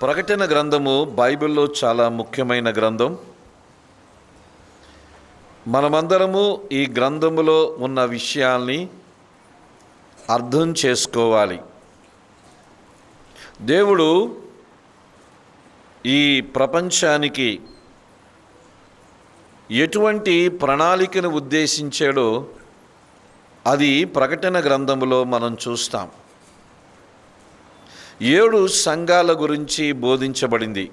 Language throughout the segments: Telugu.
ప్రకటన గ్రంథము బైబిల్లో చాలా ముఖ్యమైన గ్రంథం. మనమందరము ఈ గ్రంథములో ఉన్న విషయాల్ని అర్థం చేసుకోవాలి. దేవుడు ఈ ప్రపంచానికి ఎటువంటి ప్రణాళికను ఉద్దేశించాడో అది ప్రకటన గ్రంథములో మనం చూస్తాం. 7 సంఘాల గురించి బోధించబడింది.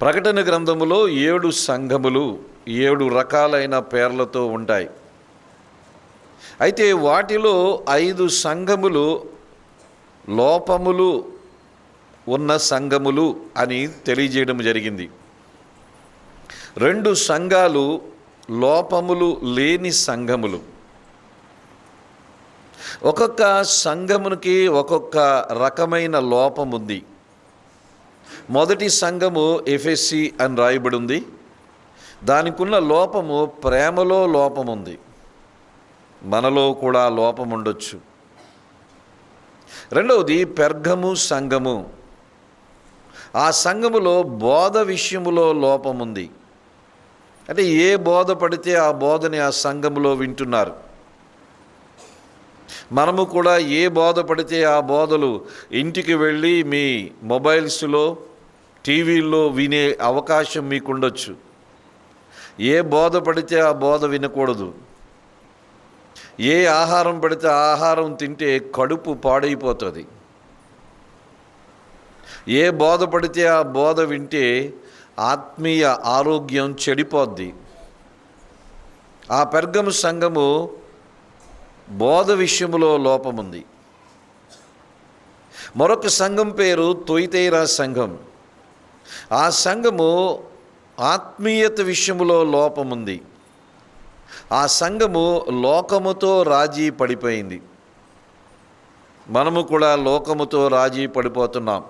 ప్రకటన గ్రంథములో 7 సంఘములు 7 రకాలైన పేర్లతో ఉంటాయి. అయితే వాటిలో 5 సంఘములు లోపములు ఉన్న సంఘములు అని తెలియజేయడం జరిగింది. 2 సంఘాలు లోపములు లేని సంఘములు. ఒక్కొక్క సంఘమునికి ఒక్కొక్క రకమైన లోపం ఉంది. మొదటి సంఘము ఎఫెసీ అని రాయబడి ఉంది. దానికున్న లోపము ప్రేమలో లోపం ఉంది. మనలో కూడా లోపం ఉండొచ్చు. రెండవది పెర్గము సంఘము. ఆ సంఘములో బోధ విషయములో లోపం ఉంది. అంటే ఏ బోధ పడితే ఆ బోధని ఆ సంఘములో వింటున్నారు. మనము కూడా ఏ బోధ పడితే ఆ బోధలు ఇంటికి వెళ్ళి మీ మొబైల్స్లో టీవీల్లో వినే అవకాశం మీకు ఉండొచ్చు. ఏ బోధ పడితే ఆ బోధ వినకూడదు. ఏ ఆహారం పడితే ఆ ఆహారం తింటే కడుపు పాడైపోతుంది. ఏ బోధ పడితే ఆ బోధ వింటే ఆత్మీయ ఆరోగ్యం చెడిపోద్ది. ఆ పెర్గము సంఘము బోధ విషయములో లోపముంది. మరొక సంఘం పేరు తొయితైరా సంఘం. ఆ సంఘము ఆత్మీయత విషయములో లోపముంది. ఆ సంఘము లోకముతో రాజీ పడిపోయింది. మనము కూడా లోకముతో రాజీ పడిపోతున్నాం.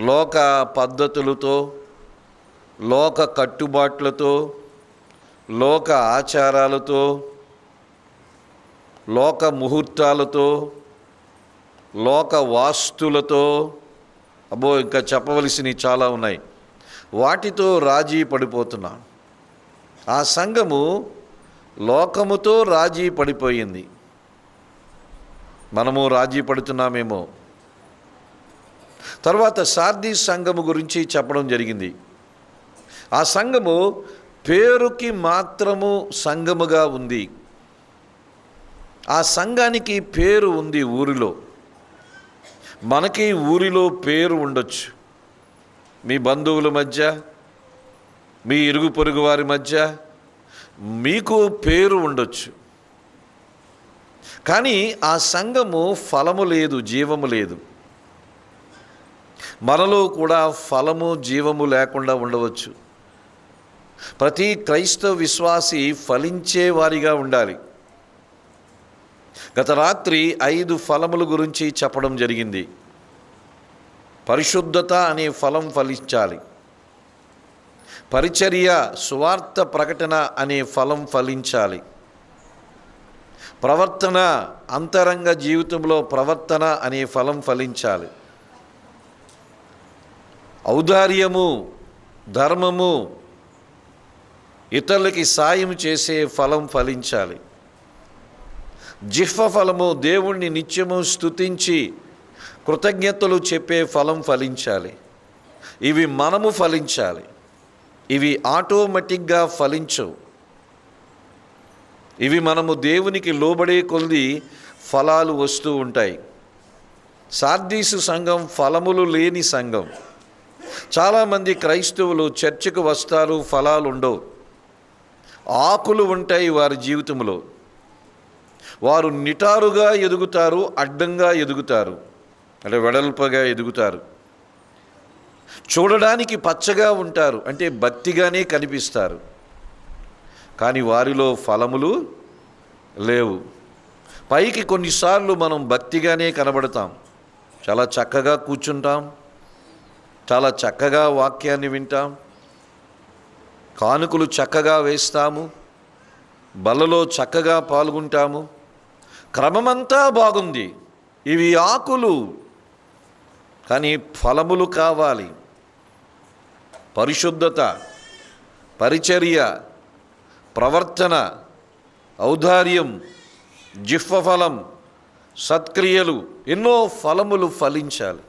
లోక పద్ధతులతో, లోక కట్టుబాట్లతో, లోక ఆచారాలతో, లోక ముహూర్తాలతో, లోక వాస్తులతో, ఇంకా చెప్పవలసినవి చాలా ఉన్నాయి. వాటితో రాజీ పడిపోతున్నాం. ఆ సంఘము లోకముతో రాజీ పడిపోయింది. మనము రాజీ పడుతున్నామేమో. తర్వాత సార్దీ సంఘము గురించి చెప్పడం జరిగింది. ఆ సంఘము పేరుకి మాత్రము సంఘముగా ఉంది. ఆ సంఘానికి పేరు ఉంది ఊరిలో. మనకి ఊరిలో పేరు ఉండొచ్చు. మీ బంధువుల మధ్య, మీ ఇరుగు పొరుగు వారి మధ్య మీకు పేరు ఉండొచ్చు. కానీ ఆ సంఘము ఫలము లేదు, జీవము లేదు. మనలో కూడా ఫలము జీవము లేకుండా ఉండవచ్చు. ప్రతి క్రైస్తవ విశ్వాసి ఫలించే వారిగా ఉండాలి. గత రాత్రి 5 ఫలముల గురించి చెప్పడం జరిగింది. పరిశుద్ధత అనే ఫలం ఫలించాలి. పరిచర్య, సువార్త ప్రకటన అనే ఫలం ఫలించాలి. ప్రవర్తన, అంతరంగ జీవితంలో ప్రవర్తన అనే ఫలం ఫలించాలి. ఔదార్యము, ధర్మము, ఇతరులకి సాయం చేసే ఫలం ఫలించాలి. జిహ్వ ఫలము, దేవుణ్ణి నిత్యము స్తుతించి కృతజ్ఞతలు చెప్పే ఫలం ఫలించాలి. ఇవి మనము ఫలించాలి. ఇవి ఆటోమేటిక్గా ఫలించవు. ఇవి మనము దేవునికి లోబడే కొలది ఫలాలు వస్తూ ఉంటాయి. సార్దీసు సంఘం ఫలములు లేని సంఘం. చాలామంది క్రైస్తవులు చర్చికి వస్తారు, ఫలాలు ఉండవు. ఆకులు ఉంటాయి వారి జీవితంలో. వారు నిటారుగా ఎదుగుతారు, అడ్డంగా ఎదుగుతారు, అంటే వెడల్పగా ఎదుగుతారు. చూడడానికి పచ్చగా ఉంటారు, అంటే భక్తిగానే కనిపిస్తారు. కానీ వారిలో ఫలములు లేవు. పైకి కొన్నిసార్లు మనం భక్తిగానే కనబడతాం. చాలా చక్కగా కూర్చుంటాం, చాలా చక్కగా వాక్యాన్ని వింటాం, కానుకలు చక్కగా వేస్తాము, బలలో చక్కగా పాల్గొంటాము. క్రమమంతా బాగుంది. ఇవి ఆకులు. కానీ ఫలములు కావాలి. పరిశుద్ధత, పరిచర్య, ప్రవర్తన, ఔదార్యం, జిహ్వఫలం, సత్క్రియలు, ఎన్నో ఫలములు ఫలించాలి.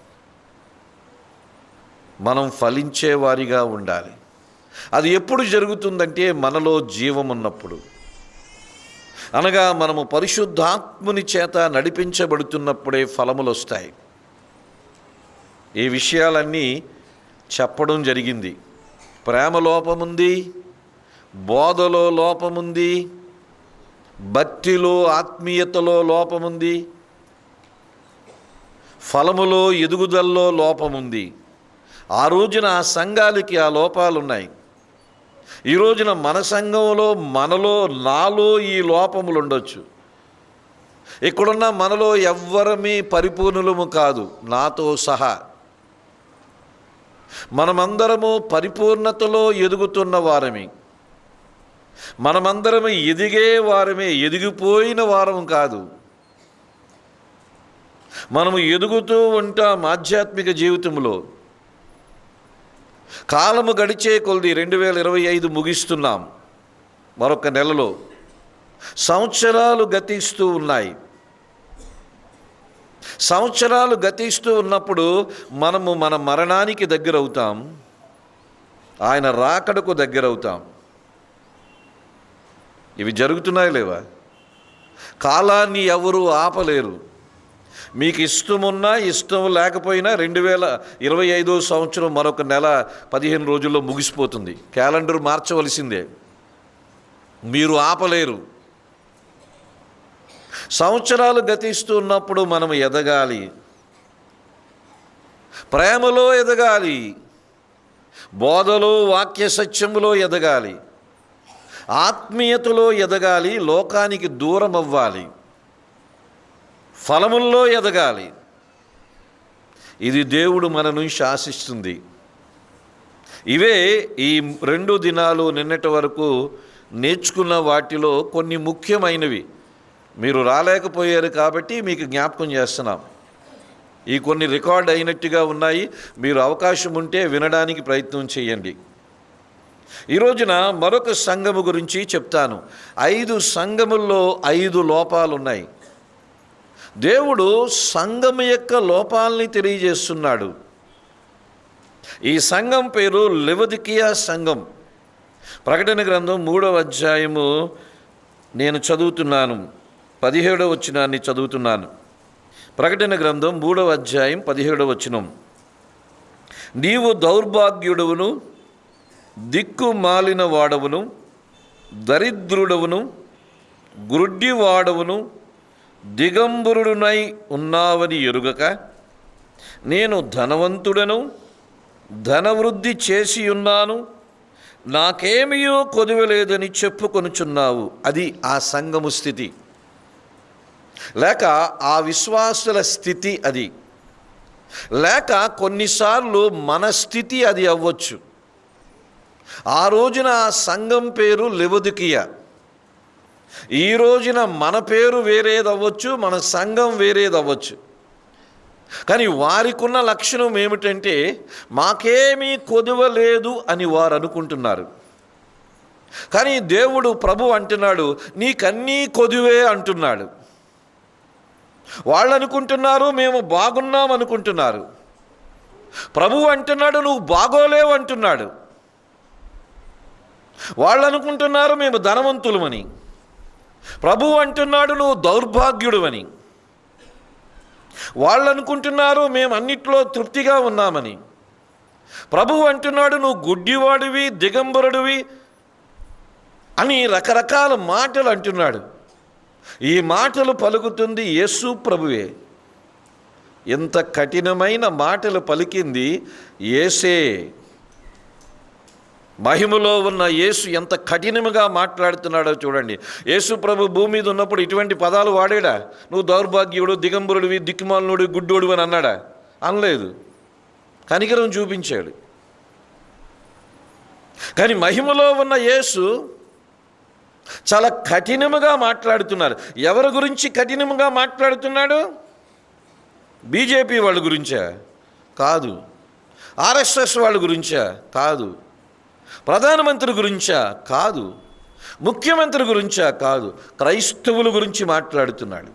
మనం ఫలించేవారిగా ఉండాలి. అది ఎప్పుడు జరుగుతుందంటే మనలో జీవం ఉన్నప్పుడు, అనగా మనము పరిశుద్ధాత్ముని చేత నడిపించబడుతున్నప్పుడే ఫలములు వస్తాయి. ఈ విషయాలన్నీ చెప్పడం జరిగింది. ప్రేమ లోపముంది, బోధలో లోపముంది, భక్తిలో ఆత్మీయతలో లోపముంది, ఫలములో ఎదుగుదలలో లోపముంది. ఆ రోజున ఆ సంఘాలకి ఆ లోపాలున్నాయి. ఈ రోజున మన సంఘంలో, మనలో, నాలో ఈ లోపములు ఉండొచ్చు. ఇక్కడున్న మనలో ఎవ్వరమీ పరిపూర్ణులము కాదు, నాతో సహా. మనమందరము పరిపూర్ణతలో ఎదుగుతున్న వారమే. మనమందరము ఎదిగే వారమే, ఎదిగిపోయిన వారం కాదు. మనము ఎదుగుతూ ఉంటాం ఆధ్యాత్మిక జీవితంలో. కాలము గడిచే కొలది 2025 ముగిస్తున్నాం. మరొక నెలలో సంవత్సరాలు గతిస్తూ ఉన్నాయి. సంవత్సరాలు గతిస్తూ ఉన్నప్పుడు మనము మన మరణానికి దగ్గరవుతాం, ఆయన రాకడకు దగ్గరవుతాం. ఇవి జరుగుతున్నాయి లేవా? కాలాన్ని ఎవరు ఆపలేరు. మీకు ఇష్టమున్నా ఇష్టం లేకపోయినా 2025 సంవత్సరం మరొక నెల 15 రోజుల్లో ముగిసిపోతుంది. క్యాలెండర్ మార్చవలసిందే, మీరు ఆపలేరు. సంవత్సరాలు గతిస్తూ ఉన్నప్పుడు మనం ఎదగాలి, ప్రేమలో ఎదగాలి, బోధలో, వాక్య సత్యములో ఎదగాలి, ఆత్మీయతలో ఎదగాలి, లోకానికి దూరం అవ్వాలి, ఫలముల్లో ఎదగాలి. ఇది దేవుడు మన నుంచి ఆశిస్తుంది. ఇవే ఈ 2 దినాలు నిన్నటి వరకు నేర్చుకున్న వాటిలో కొన్ని ముఖ్యమైనవి. మీరు రాలేకపోయారు కాబట్టి మీకు జ్ఞాపకం చేస్తున్నాం. ఈ కొన్ని రికార్డ్ అయినట్టుగా ఉన్నాయి. మీరు అవకాశం ఉంటే వినడానికి ప్రయత్నం చేయండి. ఈ రోజున మరొక సంఘము గురించి చెప్తాను. 5 సంఘముల్లో 5 లోపాలు ఉన్నాయి. దేవుడు సంఘము యొక్క లోపాలని తెలియజేస్తున్నాడు. ఈ సంఘం పేరు లవొదికీయ సంఘం. ప్రకటన గ్రంథం 3వ అధ్యాయము నేను చదువుతున్నాను, 17వ వచనాన్ని చదువుతున్నాను. ప్రకటన గ్రంథం 3వ అధ్యాయం 17వ వచనం. నీవు దౌర్భాగ్యుడవును, దిక్కుమాలిన వాడవును, దరిద్రుడవును, గ్రుడ్డివాడవును, దిగంబరుడునై ఉన్నావని ఎరుగక, నేను ధనవంతుడను, ధనవృద్ధి చేసి ఉన్నాను, నాకేమీయో కొదువలేదని చెప్పుకొనుచున్నావు. అది ఆ సంఘము స్థితి, లేక ఆ విశ్వాసుల స్థితి అది, లేక కొన్నిసార్లు మన స్థితి అది అవ్వచ్చు. ఆ రోజున ఆ సంఘం పేరు లవొదికీయ. ఈ రోజున మన పేరు వేరేదవ్వచ్చు, మన సంఘం వేరేదవ్వచ్చు. కానీ వారికి ఉన్న లక్షణం ఏమిటంటే మాకేమీ కొదువ లేదు అని వారు అనుకుంటున్నారు. కానీ దేవుడు ప్రభు అంటున్నాడు నీకన్నీ కొదువే అంటున్నాడు. వాళ్ళు అనుకుంటున్నారు మేము బాగున్నాం అనుకుంటున్నారు. ప్రభు అంటున్నాడు నువ్వు బాగోలేవు అంటున్నాడు. వాళ్ళు అనుకుంటున్నారు మేము ధనవంతులమని. ప్రభు అంటున్నాడు నువ్వు దౌర్భాగ్యుడు అని. వాళ్ళు అనుకుంటున్నారు మేము అన్నిట్లో తృప్తిగా ఉన్నామని. ప్రభు అంటున్నాడు నువ్వు గుడ్డివాడివి, దిగంబరుడివి అని రకరకాల మాటలు అంటున్నాడు. ఈ మాటలు పలుకుతుంది యేసు ప్రభువే. ఎంత కఠినమైన మాటలు పలికింది యేసే. మహిమలో ఉన్న యేసు ఎంత కఠినముగా మాట్లాడుతున్నాడో చూడండి. యేసు ప్రభు భూమి మీద ఉన్నప్పుడు ఇటువంటి పదాలు వాడాడా? నువ్వు దౌర్భాగ్యుడు, దిగంబరుడివి, దిక్కుమాలినుడు, గుడ్డోడు అని అన్నాడా? అనలేదు. కనికరం చూపించాడు. కానీ మహిమలో ఉన్న యేసు చాలా కఠినముగా మాట్లాడుతున్నారు. ఎవరి గురించి కఠినముగా మాట్లాడుతున్నాడు? బీజేపీ వాళ్ళ గురించా? కాదు. ఆర్ఎస్ఎస్ వాళ్ళ గురించా? కాదు. ప్రధానమంత్రి గురించా? కాదు. ముఖ్యమంత్రి గురించా? కాదు. క్రైస్తవుల గురించి మాట్లాడుతున్నాడు,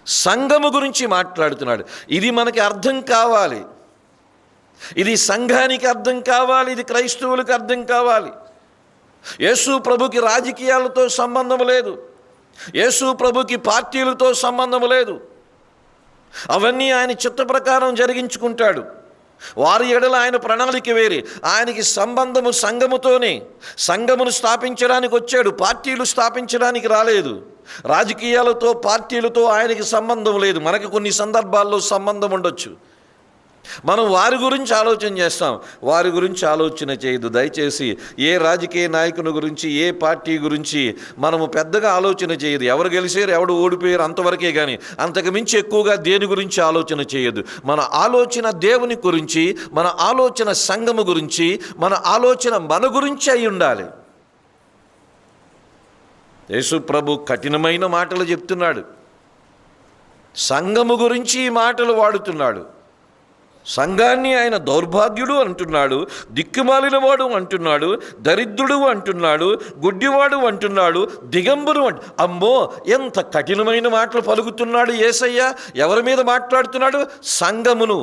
సంఘము గురించి మాట్లాడుతున్నాడు. ఇది మనకి అర్థం కావాలి, ఇది సంఘానికి అర్థం కావాలి, ఇది క్రైస్తవులకు అర్థం కావాలి. యేసు ప్రభుకి రాజకీయాలతో సంబంధం లేదు, యేసు ప్రభుకి పార్టీలతో సంబంధం లేదు. అవన్నీ ఆయన చిత్త ప్రకారం జరిగించుకుంటాడు. వారి ఎడల ఆయన ప్రణాళిక వేరే. ఆయనకి సంబంధము సంఘముతోనే. సంఘమును స్థాపించడానికి వచ్చాడు, పార్టీలు స్థాపించడానికి రాలేదు. రాజకీయాలతో పార్టీలతో ఆయనకి సంబంధం లేదు. మనకి కొన్ని సందర్భాల్లో సంబంధం ఉండొచ్చు, మనం వారి గురించి ఆలోచన చేస్తాం, వారి గురించి ఆలోచన చేయదు. దయచేసి ఏ రాజకీయ నాయకుని గురించి, ఏ పార్టీ గురించి మనము పెద్దగా ఆలోచన చేయదు. ఎవరు గెలిచారు, ఎవడు ఓడిపోయారు అంతవరకే, కానీ అంతకు మించి ఎక్కువగా దేని గురించి ఆలోచన చేయదు. మన ఆలోచన దేవుని గురించి, మన ఆలోచన సంఘము గురించి, మన ఆలోచన మన గురించి అయి ఉండాలి. యేసు ప్రభు కఠినమైన మాటలు చెప్తున్నాడు, సంఘము గురించి ఈ మాటలు వాడుతున్నాడు. సంఘాన్ని ఆయన దౌర్భాగ్యుడు అంటున్నాడు, దిక్కుమాలిన వాడు అంటున్నాడు, దరిద్రుడు అంటున్నాడు, గుడ్డివాడు అంటున్నాడు, దిగంబరు అమ్మో, ఎంత కఠినమైన మాటలు పలుకుతున్నాడు యేసయ్య. ఎవరి మీద మాట్లాడుతున్నాడు? సంఘమును,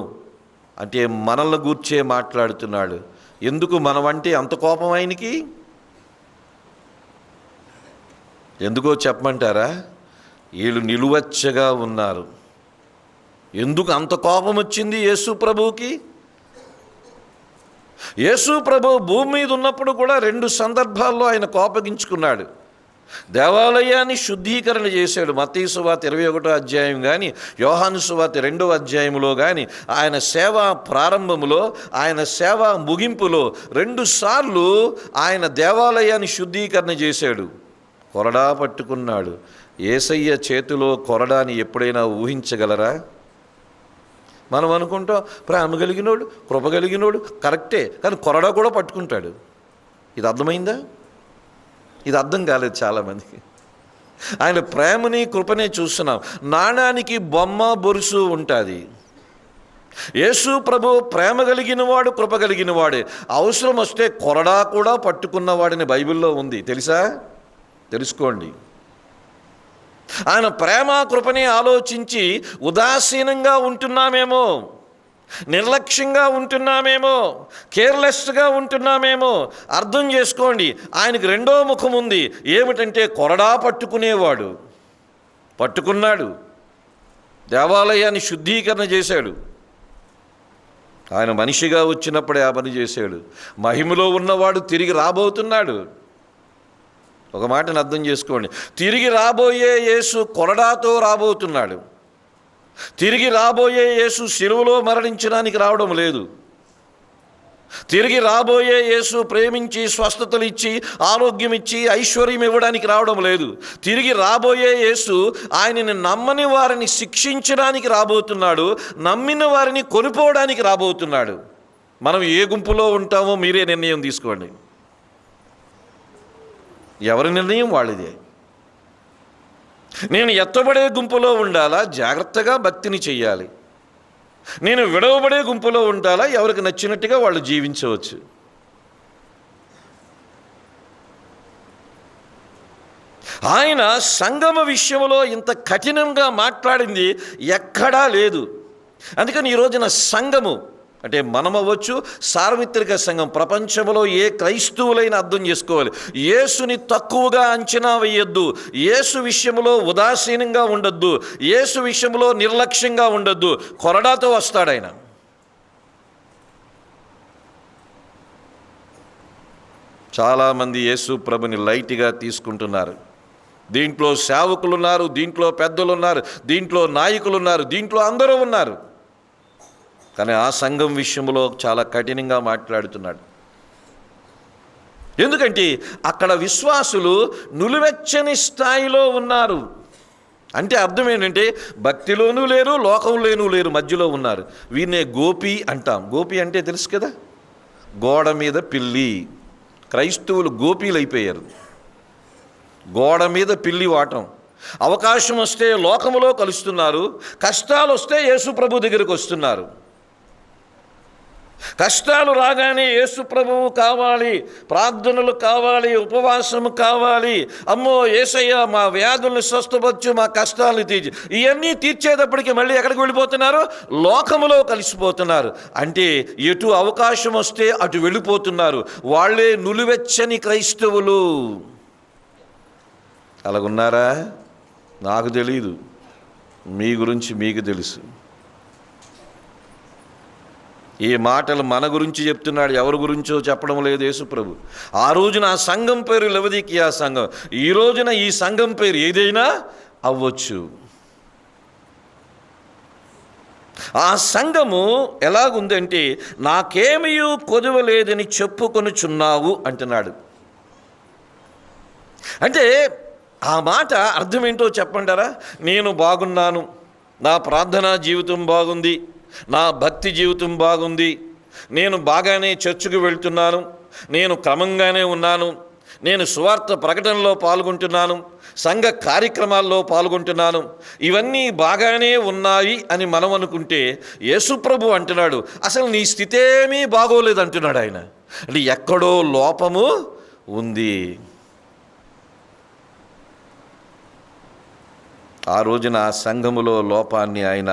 అంటే మనల్ని గూర్చే మాట్లాడుతున్నాడు. ఎందుకు మనమంటే అంత కోపం ఆయనకి? ఎందుకో చెప్పమంటారా? వీళ్ళు నిలువెచ్చగా ఉన్నారు. ఎందుకు అంత కోపం వచ్చింది యేసు ప్రభువుకి? యేసు ప్రభువు భూమి మీద ఉన్నప్పుడు కూడా 2 సందర్భాల్లో ఆయన కోపగించుకున్నాడు. దేవాలయాన్ని శుద్ధీకరణ చేశాడు. మత్తయి సువార్త 21వ అధ్యాయం కానీ, యోహాను సువార్త 2వ అధ్యాయంలో కానీ, ఆయన సేవ ప్రారంభములో, ఆయన సేవ ముగింపులో 2 సార్లు ఆయన దేవాలయాన్ని శుద్ధీకరణ చేశాడు. కొరడా పట్టుకున్నాడు. యేసయ్య చేతిలో కొరడాని ఎప్పుడైనా ఊహించగలరా? మనం అనుకుంటాం ప్రేమ కలిగినోడు, కృప కలిగినోడు, కరెక్టే, కానీ కొరడా కూడా పట్టుకుంటాడు. ఇది అర్థమైందా? ఇది అర్థం కాలేదు చాలామందికి. ఆయన ప్రేమని కృపనే చూస్తున్నాం. నాణానికి బొమ్మ బొరుసు ఉంటుంది. యేసు ప్రభు ప్రేమ కలిగిన వాడు, కృప కలిగిన వాడే. అవసరం వస్తే కొరడా కూడా పట్టుకున్నవాడని బైబిల్లో ఉంది, తెలుసా? తెలుసుకోండి. ఆయన ప్రేమ కృపని ఆలోచించి ఉదాసీనంగా ఉంటున్నామేమో, నిర్లక్ష్యంగా ఉంటున్నామేమో, కేర్లెస్గా ఉంటున్నామేమో. అర్థం చేసుకోండి, ఆయనకి 2వ ముఖం ఉంది. ఏమిటంటే కొరడా పట్టుకునేవాడు. పట్టుకున్నాడు, దేవాలయాన్ని శుద్ధీకరణ చేశాడు. ఆయన మనిషిగా వచ్చినప్పుడే ఆ పని చేశాడు. మహిమలో ఉన్నవాడు తిరిగి రాబోతున్నాడు. ఒక మాటను అర్థం చేసుకోండి, తిరిగి రాబోయే యేసు కొరడాతో రాబోతున్నాడు. తిరిగి రాబోయే యేసు శిలువలో మరణించడానికి రావడం లేదు. తిరిగి రాబోయే యేసు ప్రేమించి స్వస్థతలు ఇచ్చి, ఆరోగ్యం ఇచ్చి, ఐశ్వర్యం ఇవ్వడానికి రావడం లేదు. తిరిగి రాబోయే యేసు ఆయనని నమ్మని వారిని శిక్షించడానికి రాబోతున్నాడు, నమ్మిన వారిని కొనుక్కోవడానికి రాబోతున్నాడు. మనం ఏ గుంపులో ఉంటామో మీరే నిర్ణయం తీసుకోండి. ఎవరి నిర్ణయం వాళ్ళదే. నేను ఎత్తబడే గుంపులో ఉండాలా, జాగ్రత్తగా భక్తిని చెయ్యాలి. నేను విడవబడే గుంపులో ఉండాలా, ఎవరికి నచ్చినట్టుగా వాళ్ళు జీవించవచ్చు. ఆయన సంగమ విషయంలో ఇంత కఠినంగా మాట్లాడింది ఎక్కడా లేదు. అందుకని ఈ రోజున సంఘము అంటే మనం అవ్వచ్చు, సార్వత్రిక సంఘం, ప్రపంచంలో ఏ క్రైస్తవులైనా అర్థం చేసుకోవాలి. యేసుని తక్కువగా అంచనా వేయొద్దు, యేసు విషయంలో ఉదాసీనంగా ఉండొద్దు, యేసు విషయంలో నిర్లక్ష్యంగా ఉండొద్దు. కొరడాతో వస్తాడు ఆయన. చాలామంది యేసు ప్రభుని లైట్గా తీసుకుంటున్నారు. దీంట్లో సేవకులు ఉన్నారు, దీంట్లో పెద్దలు ఉన్నారు, దీంట్లో నాయకులు ఉన్నారు, దీంట్లో అందరూ ఉన్నారు. కానీ ఆ సంఘం విషయంలో చాలా కఠినంగా మాట్లాడుతున్నాడు. ఎందుకంటే అక్కడ విశ్వాసులు నులివెచ్చని స్థాయిలో ఉన్నారు. అంటే అర్థం ఏంటంటే భక్తిలోనూ లేరు, లోకంలోనూ లేరు, మధ్యలో ఉన్నారు. వీరినే గోపి అంటాం. గోపి అంటే తెలుసు కదా, గోడ మీద పిల్లి. క్రైస్తవులు గోపీలు అయిపోయారు. గోడ మీద పిల్లి వాటం. అవకాశం వస్తే లోకములో కలుస్తున్నారు, కష్టాలు వస్తే యేసు ప్రభు దగ్గరికి వస్తున్నారు. కష్టాలు రాగానే యేసు ప్రభువు కావాలి, ప్రార్థనలు కావాలి, ఉపవాసము కావాలి. అమ్మో యేసయ్య మా వ్యాధుల్ని స్వస్థపరచు, మా కష్టాలను తీర్చి, ఇవన్నీ తీర్చేటప్పటికి మళ్ళీ ఎక్కడికి వెళ్ళిపోతున్నారు? లోకములో కలిసిపోతున్నారు. అంటే ఎటు అవకాశం వస్తే అటు వెళ్ళిపోతున్నారు. వాళ్ళే నులివెచ్చని క్రైస్తవులు. అలాగున్నారా? నాకు తెలీదు, మీ గురించి మీకు తెలుసు. ఈ మాటలు మన గురించి చెప్తున్నాడు, ఎవరి గురించో చెప్పడం లేదు యేసుప్రభు. ఆ రోజున ఆ సంఘం పేరు లవదీకియా సంఘం, ఈ రోజున ఈ సంఘం పేరు ఏదైనా అవ్వచ్చు. ఆ సంఘము ఎలాగుందంటే, నాకేమీ కొదవలేదని చెప్పుకొనుచున్నావు అంటున్నాడు. అంటే ఆ మాట అర్థం ఏంటో చెప్పంటారా? నేను బాగున్నాను, నా ప్రార్థనా జీవితం బాగుంది, నా భక్తి జీవితం బాగుంది, నేను బాగానే చర్చికి వెళ్తున్నాను, నేను క్రమంగానే ఉన్నాను, నేను సువార్త ప్రకటనలో పాల్గొంటున్నాను, సంఘ కార్యక్రమాల్లో పాల్గొంటున్నాను, ఇవన్నీ బాగానే ఉన్నాయి అని మనం అనుకుంటే, యేసుప్రభు అంటున్నాడు అసలు నీ స్థితి ఏమీ బాగోలేదు అంటున్నాడు ఆయన. అంటే ఎక్కడో లోపము ఉంది. ఆ రోజున ఆ సంఘములో లోపాన్ని ఆయన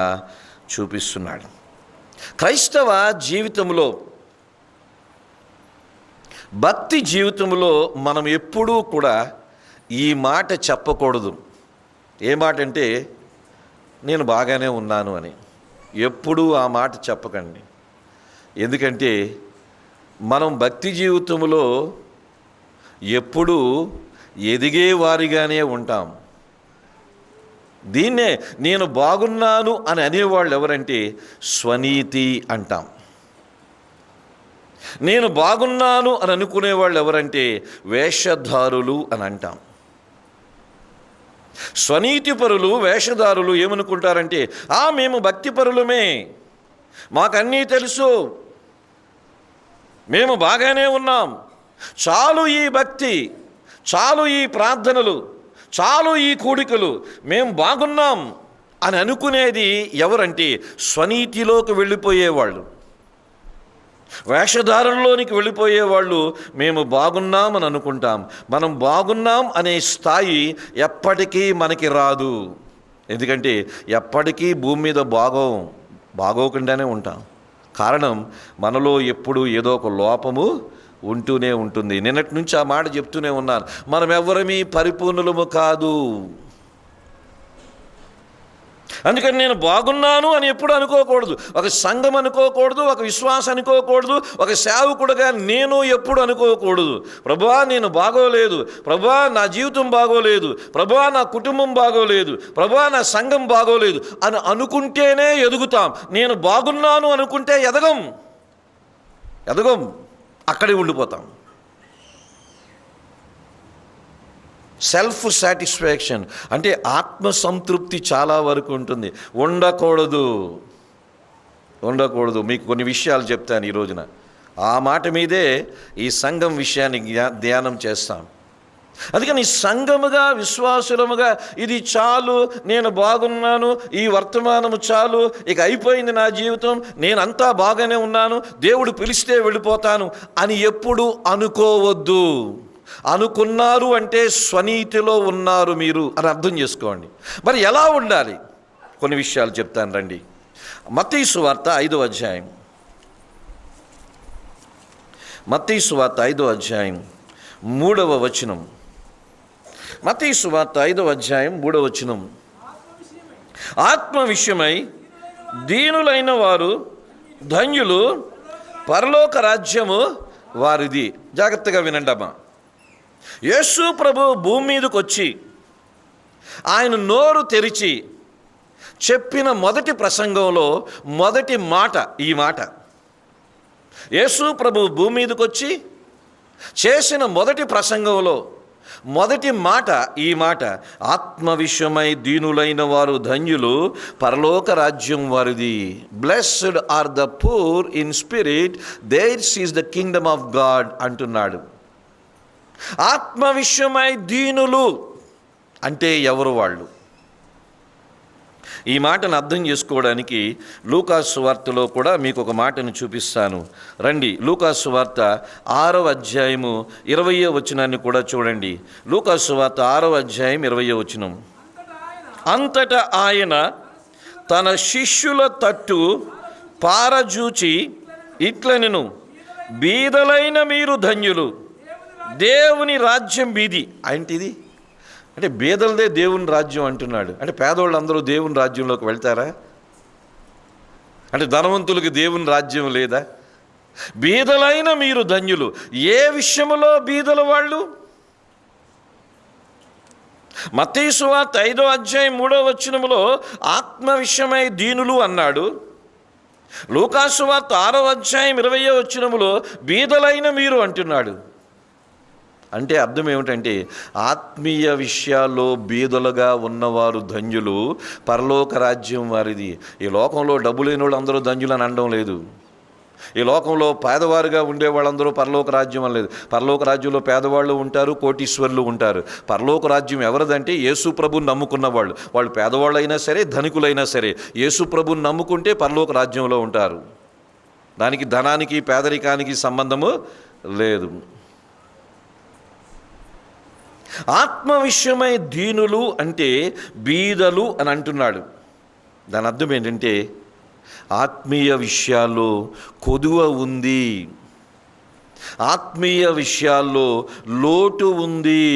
చూపిస్తున్నాడు. క్రైస్తవ జీవితంలో, భక్తి జీవితంలో మనం ఎప్పుడూ కూడా ఈ మాట చెప్పకూడదు. ఏ మాట అంటే నేను బాగానే ఉన్నాను అని. ఎప్పుడూ ఆ మాట చెప్పకండి. ఎందుకంటే మనం భక్తి జీవితంలో ఎప్పుడూ ఎదిగేవారిగానే ఉంటాం. దీన్నే నేను బాగున్నాను అని అనేవాళ్ళు ఎవరంటే స్వనీతి అంటాం. నేను బాగున్నాను అని అనుకునేవాళ్ళు ఎవరంటే వేషధారులు అని అంటాం. స్వనీతిపరులు, వేషధారులు ఏమనుకుంటారంటే మేము భక్తిపరులమే, మాకన్నీ తెలుసు, మేము బాగానే ఉన్నాం, చాలు ఈ భక్తి, చాలు ఈ ప్రార్థనలు, చాలు ఈ కూడికలు, మేము బాగున్నాం అని అనుకునేది ఎవరంటే స్వనీతిలోకి వెళ్ళిపోయేవాళ్ళు, వేషధారుల్లోనికి వెళ్ళిపోయేవాళ్ళు. మేము బాగున్నాం అని అనుకుంటాం. మనం బాగున్నాం అనే స్థాయి ఎప్పటికీ మనకి రాదు. ఎందుకంటే ఎప్పటికీ భూమి మీద బాగోకుండానే ఉంటాం. కారణం మనలో ఎప్పుడు ఏదో ఒక లోపము ఉంటూనే ఉంటుంది. నిన్నటి నుంచి ఆ మాట చెప్తూనే ఉన్నాను, మనం ఎవరమీ పరిపూర్ణులము కాదు. అందుకని నేను బాగున్నాను అని ఎప్పుడు అనుకోకూడదు. ఒక సంఘం అనుకోకూడదు, ఒక విశ్వాసం అనుకోకూడదు, ఒక సేవకుడుగా నేను ఎప్పుడు అనుకోకూడదు ప్రభువా నేను బాగోలేదు, ప్రభువా నా జీవితం బాగోలేదు, ప్రభువా నా కుటుంబం బాగోలేదు, ప్రభువా నా సంఘం బాగోలేదు అని అనుకుంటేనే ఎదుగుతాం. నేను బాగున్నాను అనుకుంటే ఎదగం, అక్కడే ఉండిపోతాం. సెల్ఫ్ సాటిస్ఫాక్షన్ అంటే ఆత్మసంతృప్తి చాలా వరకు ఉంటుంది. ఉండకూడదు. మీకు కొన్ని విషయాలు చెప్తాను ఈ రోజున. ఆ మాట మీదే ఈ సంఘం విషయాన్ని ధ్యానం చేస్తాం. అందుకని సంఘముగా, విశ్వాసులముగా ఇది చాలు, నేను బాగున్నాను, ఈ వర్తమానము చాలు, ఇక అయిపోయింది నా జీవితం, నేనంతా బాగానే ఉన్నాను, దేవుడు పిలిస్తే వెళ్ళిపోతాను అని ఎప్పుడు అనుకోవద్దు. అనుకున్నారు అంటే స్వనీతిలో ఉన్నారు మీరు అని అర్థం చేసుకోండి. మరి ఎలా ఉండాలి? కొన్ని విషయాలు చెప్తాను రండి. మత్తయి సువార్త 5వ అధ్యాయం, మత్తయి సువార్త 5వ అధ్యాయం 3వ వచనం. మత్తయి సువార్త 5వ అధ్యాయం 3వ వచనం. ఆత్మ విషయమై దీనులైన వారు ధన్యులు, పరలోక రాజ్యము వారిది. జాగ్రత్తగా వినండి అమ్మా. యేసు ప్రభు భూమి మీదకి వచ్చి ఆయన నోరు తెరిచి చెప్పిన మొదటి ప్రసంగంలో మొదటి మాట ఈ మాట. యేసు ప్రభు భూమి మీదకి వచ్చి చేసిన మొదటి ప్రసంగంలో మొదటి మాట ఈ మాట, ఆత్మ విషయమై దీనులైన వారు ధన్యులు, పరలోక రాజ్యం వారిది. Blessed are the poor in spirit, theirs is the kingdom of God అంటున్నాడు. ఆత్మ విషయమై దీనులు అంటే ఎవరు వాళ్ళు? ఈ మాటను అర్థం చేసుకోవడానికి లూకాసు సువార్తలో కూడా మీకు ఒక మాటను చూపిస్తాను. రండి, లూకాసు సువార్త 6వ అధ్యాయము 20వ వచనాన్ని కూడా చూడండి. లూకాసు సువార్త 6వ అధ్యాయం 20వ వచనం. అంతటా ఆయన తన శిష్యుల తట్టు పారజూచి ఇట్లనెను, బీదలైన మీరు ధన్యులు, దేవుని రాజ్యం మీది. ఏంటిది అంటే బీదలదే దేవుని రాజ్యం అంటున్నాడు. అంటే పేదవాళ్ళు అందరూ దేవుని రాజ్యంలోకి వెళ్తారా? అంటే ధనవంతులకి దేవుని రాజ్యం లేదా? బీదలైన మీరు ధన్యులు. ఏ విషయంలో బీదల వాళ్ళు? మత్తయి సువార్త 5వ అధ్యాయం 3వ వచనములో ఆత్మ విషయమై దీనులు అన్నాడు. లూకాసు సువార్త 6వ అధ్యాయం 20వ వచనములో బీదలైన మీరు అంటున్నాడు. అంటే అర్థం ఏమిటంటే ఆత్మీయ విషయాల్లో బీదలుగా ఉన్నవారు ధన్యులు, పరలోక రాజ్యం వారిది. ఈ లోకంలో డబ్బు లేని వాళ్ళు అందరూ ధన్యులు అని అనడం లేదు. ఈ లోకంలో పేదవారుగా ఉండే వాళ్ళందరూ పరలోక రాజ్యం అనలేదు. పరలోక రాజ్యంలో పేదవాళ్ళు ఉంటారు, కోటీశ్వరులు ఉంటారు. పరలోక రాజ్యం ఎవరిదంటే యేసు ప్రభుని నమ్ముకున్న వాళ్ళు. వాళ్ళు పేదవాళ్ళైనా సరే, ధనికులైనా సరే, యేసు ప్రభుని నమ్ముకుంటే పరలోక రాజ్యంలో ఉంటారు. దానికి ధనానికి పేదరికానికి సంబంధము లేదు. ఆత్మ విషయమై దీనులు అంటే బీదలు అని అంటున్నాడు. దాని అర్థం ఏంటంటే ఆత్మీయ విషయాల్లో కొదువ ఉంది, ఆత్మీయ విషయాల్లో లోటు ఉంది,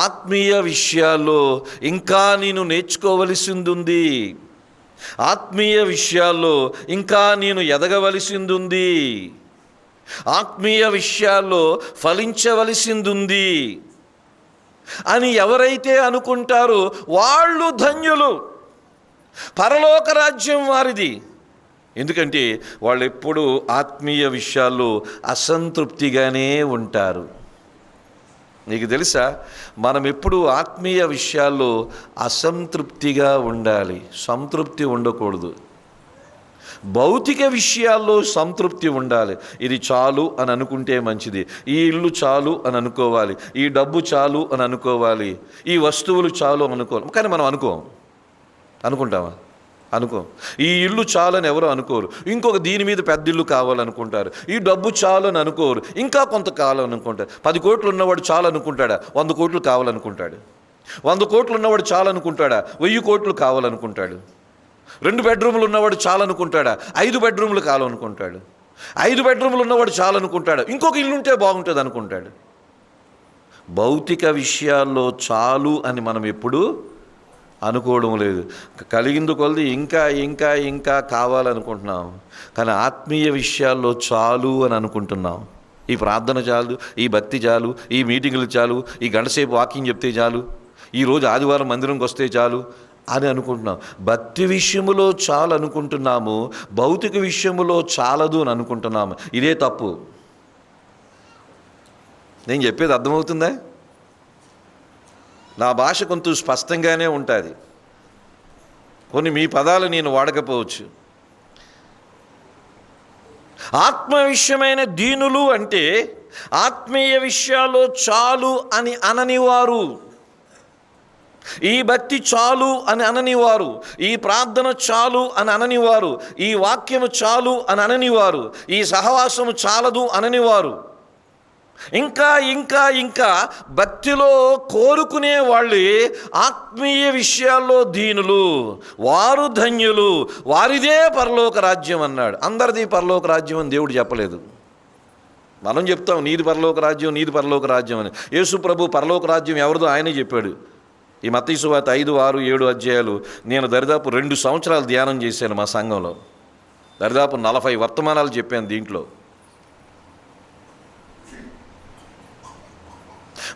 ఆత్మీయ విషయాల్లో ఇంకా నేను నేర్చుకోవలసింది ఉంది, ఆత్మీయ విషయాల్లో ఇంకా నేను ఎదగవలసింది ఉంది, ఆత్మీయ విషయాల్లో ఫలించవలసింది ఉంది అని ఎవరైతే అనుకుంటారో వాళ్ళు ధన్యులు, పరలోక రాజ్యం వారిది. ఎందుకంటే వాళ్ళు ఎప్పుడూ ఆత్మీయ విషయాల్లో అసంతృప్తిగానే ఉంటారు. నీకు తెలుసా, మనం ఎప్పుడూ ఆత్మీయ విషయాల్లో అసంతృప్తిగా ఉండాలి, సంతృప్తి ఉండకూడదు. భౌతిక విషయాల్లో సంతృప్తి ఉండాలి. ఇది చాలు అని అనుకుంటే మంచిది. ఈ ఇల్లు చాలు అని అనుకోవాలి, ఈ డబ్బు చాలు అని అనుకోవాలి, ఈ వస్తువులు చాలు అనుకోవాలి. కానీ మనం అనుకుంటామా? అనుకో. ఈ ఇల్లు చాలని ఎవరు అనుకోరు. ఇంకొక దీని మీద పెద్ద ఇల్లు కావాలనుకుంటారు. ఈ డబ్బు చాలు అని అనుకోరు, ఇంకా కొంతకాలం అనుకుంటారు. 10 కోట్లు ఉన్నవాడు చాలు అనుకుంటాడా? 100 కోట్లు కావాలనుకుంటాడు. 100 కోట్లు ఉన్నవాడు చాలు అనుకుంటాడా? 1000 కోట్లు కావాలనుకుంటాడు. 2 బెడ్రూములు ఉన్నవాడు చాలనుకుంటాడా? 5 బెడ్రూములు కావాలనుకుంటాడు. 5 బెడ్రూములు ఉన్నవాడు చాలనుకుంటాడు. ఇంకొక ఇల్లు ఉంటే బాగుంటుంది అనుకుంటాడు. భౌతిక విషయాల్లో చాలు అని మనం ఎప్పుడూ అనుకోవడం లేదు. కలిగింది కొలది ఇంకా ఇంకా ఇంకా కావాలనుకుంటున్నాం. కానీ ఆత్మీయ విషయాల్లో చాలు అని అనుకుంటున్నాం. ఈ ప్రార్థన చాలు, ఈ భక్తి చాలు, ఈ మీటింగులు చాలు, ఈ గంటసేపు వాకింగ్ చెప్తే చాలు, ఈరోజు ఆదివారం మందిరంకి వస్తే చాలు అని అనుకుంటున్నాం. భక్తి విషయములో చాలు అనుకుంటున్నాము, భౌతిక విషయములో చాలదు అని అనుకుంటున్నాము. ఇదే తప్పు. నేను చెప్పేది అర్థమవుతుందా? నా భాష కొంచెం స్పష్టంగానే ఉంటుంది. కొన్ని మీ పదాలు నేను వాడకపోవచ్చు. ఆత్మ విషయమైన దీనులు అంటే ఆత్మీయ విషయాల్లో చాలు అని అననివారు, ఈ భక్తి చాలు అని అననివారు, ఈ ప్రార్థన చాలు అని అననివారు, ఈ వాక్యము చాలు అని అననివారు, ఈ సహవాసము చాలదు అననివారు, ఇంకా ఇంకా ఇంకా భక్తిలో కోరుకునే వాళ్ళే ఆత్మీయ విషయాల్లో దీనులు, వారు ధన్యులు, వారిదే పరలోక రాజ్యం అన్నాడు. అందరిది పరలోక రాజ్యం అని దేవుడు చెప్పలేదు. మనం చెప్తాం నీది పరలోక రాజ్యం, నీది పరలోక రాజ్యం అని. యేసు ప్రభు పరలోక రాజ్యం ఎవరిదో ఆయనే చెప్పాడు. ఈ మత్తయి సువార్త 5, 6, 7 అధ్యాయాలు నేను దరిదాపు 2 సంవత్సరాలు ధ్యానం చేశాను. మా సంఘంలో దరిదాపు 40 వర్తమానాలు చెప్పాను. దీంట్లో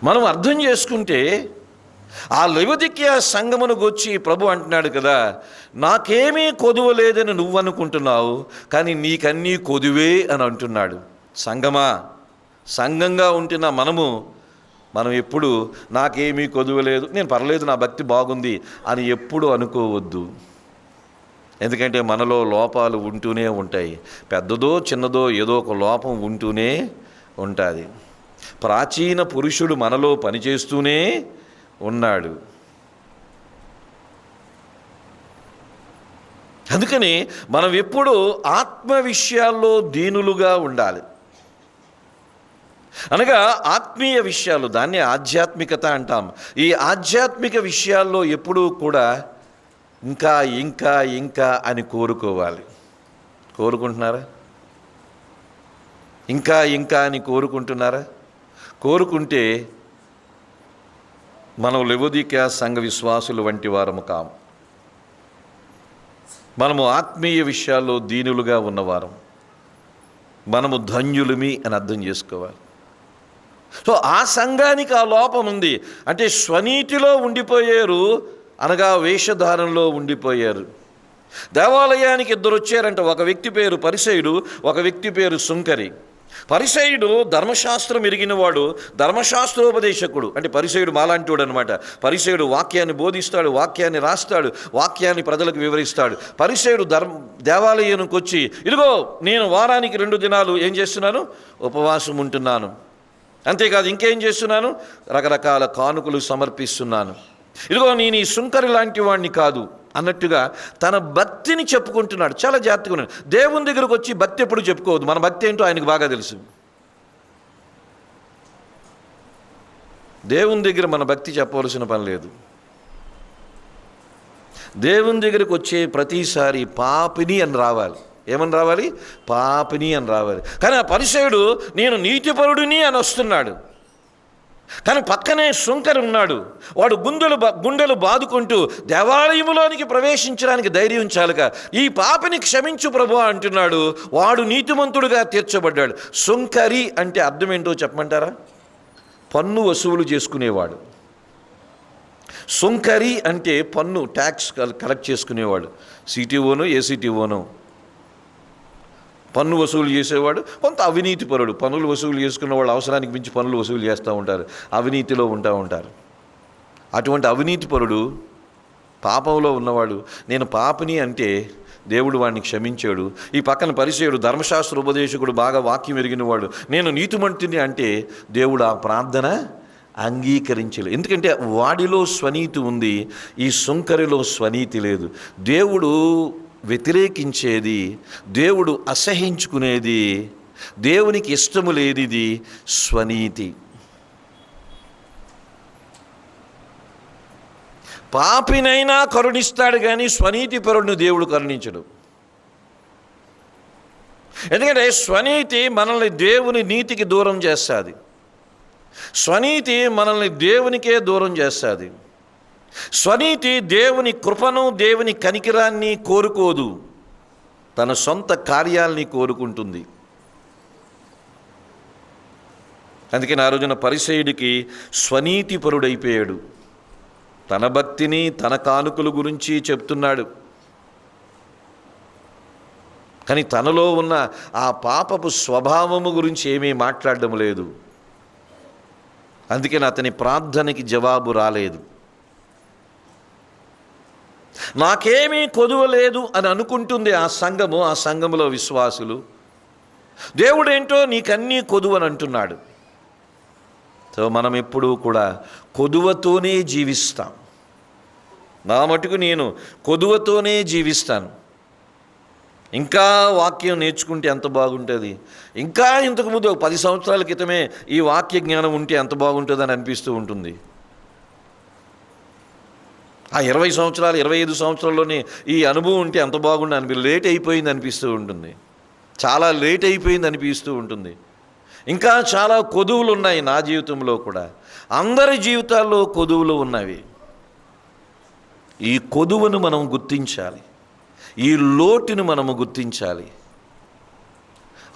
మనం అర్థం చేసుకుంటే ఆ లవొదికీయ సంఘమునకు వచ్చి ప్రభు అంటున్నాడు కదా, నాకేమీ కొదువ లేదని నువ్వు అనుకుంటున్నావు, కానీ నీకన్నీ కొదువే అని అంటున్నాడు. సంఘమా, సంఘంగా ఉంటున్న మనం ఎప్పుడు నాకేమీ కొదువలేదు, నేను పర్లేదు, నా భక్తి బాగుంది అని ఎప్పుడు అనుకోవద్దు. ఎందుకంటే మనలో లోపాలు ఉంటూనే ఉంటాయి. పెద్దదో చిన్నదో ఏదో ఒక లోపం ఉంటూనే ఉంటుంది. ప్రాచీన పురుషుడు మనలో పనిచేస్తూనే ఉన్నాడు. అందుకని మనం ఎప్పుడూ ఆత్మ విషయాల్లో దీనులుగా ఉండాలి. అనగా ఆత్మీయ విషయాలు, దాన్ని ఆధ్యాత్మికత అంటాం. ఈ ఆధ్యాత్మిక విషయాల్లో ఎప్పుడూ కూడా ఇంకా ఇంకా ఇంకా అని కోరుకోవాలి. కోరుకుంటున్నారా? ఇంకా ఇంకా అని కోరుకుంటున్నారా? కోరుకుంటే మనం లెవొదికయ సంఘ విశ్వాసులు వంటి వారము కాము. మనము ఆత్మీయ విషయాల్లో దీనులుగా ఉన్నవారం, మనము ధన్యులమి అని అర్థం చేసుకోవాలి. సో ఆ సంఘానికి ఆ లోపం ఉంది. అంటే స్వనీతిలో ఉండిపోయారు, అనగా వేషధారణలో ఉండిపోయారు. దేవాలయానికి ఇద్దరు వచ్చారంట. ఒక వ్యక్తి పేరు పరిసయుడు, ఒక వ్యక్తి పేరు సుంకరి. పరిసయుడు ధర్మశాస్త్రం ఎరిగినవాడు, ధర్మశాస్త్రోపదేశకుడు. అంటే పరిసయుడు మాలాంటివాడు అనమాట. పరిసయుడు వాక్యాన్ని బోధిస్తాడు, వాక్యాన్ని రాస్తాడు, వాక్యాన్ని ప్రజలకు వివరిస్తాడు. పరిసయుడు దేవాలయానికి వచ్చి, ఇదిగో నేను వారానికి 2 దినాలు ఏం చేస్తున్నాను? ఉపవాసం ఉంటున్నాను. అంతేకాదు ఇంకేం చేస్తున్నాను? రకరకాల కానుకలు సమర్పిస్తున్నాను. ఇదిగో నేను ఈ సుంకరి లాంటి వాడిని కాదు అన్నట్టుగా తన భక్తిని చెప్పుకుంటున్నాడు. చాలా జాగ్రత్తగా ఉన్నాడు. దేవుని దగ్గరకు వచ్చి భక్తి ఎప్పుడు చెప్పుకోవద్దు. మన భక్తి ఏంటో ఆయనకు బాగా తెలుసు. దేవుని దగ్గర మన భక్తి చెప్పవలసిన పని లేదు. దేవుని దగ్గరకు వచ్చే ప్రతిసారి పాపిని అని రావాలి. ఏమని రావాలి? పాపిని అని రావాలి. కానీ ఆ పరిసయుడు నేను నీతిపరుడిని అని వస్తున్నాడు. కానీ పక్కనే సుంకరి ఉన్నాడు. వాడు గుండెలు బాదుకుంటూ దేవాలయంలోనికి ప్రవేశించడానికి ధైర్యం చాలక, ఈ పాపిని క్షమించు ప్రభు అంటున్నాడు. వాడు నీతిమంతుడుగా తీర్చబడ్డాడు. సుంకరి అంటే అర్థం ఏంటో చెప్పమంటారా? పన్ను వసూలు చేసుకునేవాడు. సుంకరి అంటే పన్ను, ట్యాక్స్ కలెక్ట్ చేసుకునేవాడు. సిటీఓను, ఏసీటీఓను పన్ను వసూలు చేసేవాడు. కొంత అవినీతిపరుడు. పన్నులు వసూలు చేసుకున్న వాళ్ళు అవసరానికి మించి పన్నులు వసూలు చేస్తూ ఉంటారు, అవినీతిలో ఉంటారు. అటువంటి అవినీతిపరుడు, పాపంలో ఉన్నవాడు నేను పాపిని అంటే దేవుడు వాడిని క్షమించాడు. ఈ పక్కన పరిసయుడు ధర్మశాస్త్ర ఉపదేశకుడు, బాగా వాక్యం ఎరిగినవాడు, నేను నీతిమంతుని అంటే దేవుడు ఆ ప్రార్థన అంగీకరించలేదు. ఎందుకంటే వాడిలో స్వనీతి ఉంది, ఈ సుంకరిలో స్వనీతి లేదు. దేవుడు వ్యతిరేకించేది, దేవుడు అసహించుకునేది, దేవునికి ఇష్టము లేనిది స్వనీతి. పాపినైనా కరుణిస్తాడు కానీ స్వనీతిపరుడిని దేవుడు కరుణించడు. ఎందుకంటే స్వనీతి మనల్ని దేవుని నీతికి దూరం చేస్తుంది. స్వనీతి మనల్ని దేవునికే దూరం చేస్తుంది. స్వనీతి దేవుని కృపను, దేవుని కనికిరాన్ని కోరుకోదు, తన సొంత కార్యాలని కోరుకుంటుంది. అందుకే ఆ రోజున పరిసయుడికి స్వనీతిపరుడైపోయాడు. తన భక్తిని, తన కానుకల గురించి చెప్తున్నాడు. కానీ తనలో ఉన్న ఆ పాపపు స్వభావము గురించి ఏమీ మాట్లాడడం లేదు. అందుకని అతని ప్రార్థనకి జవాబు రాలేదు. నాకేమీ కొదువలేదు అని అనుకుంటుంది ఆ సంఘము, ఆ సంఘములో విశ్వాసులు. దేవుడేంటో నీకన్నీ కొదువని అంటున్నాడు. సో మనం ఎప్పుడూ కూడా కొదువతోనే జీవిస్తాం. నా మటుకు నేను కొదువతోనే జీవిస్తాను. ఇంకా వాక్యం నేర్చుకుంటే ఎంత బాగుంటుంది, ఇంకా ఇంతకుముందు 10 సంవత్సరాల క్రితమే ఈ వాక్య జ్ఞానం ఉంటే ఎంత బాగుంటుందని అనిపిస్తూ ఉంటుంది. ఆ 20 సంవత్సరాలు 25 సంవత్సరాల్లోనే ఈ అనుభవం ఉంటే ఎంత బాగుండు అని లేట్ అయిపోయింది అనిపిస్తూ ఉంటుంది. చాలా లేట్ అయిపోయింది అనిపిస్తూ ఉంటుంది. ఇంకా చాలా కొదువులు ఉన్నాయి నా జీవితంలో కూడా. అందరి జీవితాల్లో కొదువులు ఉన్నవి. ఈ కొదువును మనం గుర్తించాలి, ఈ లోటును మనము గుర్తించాలి.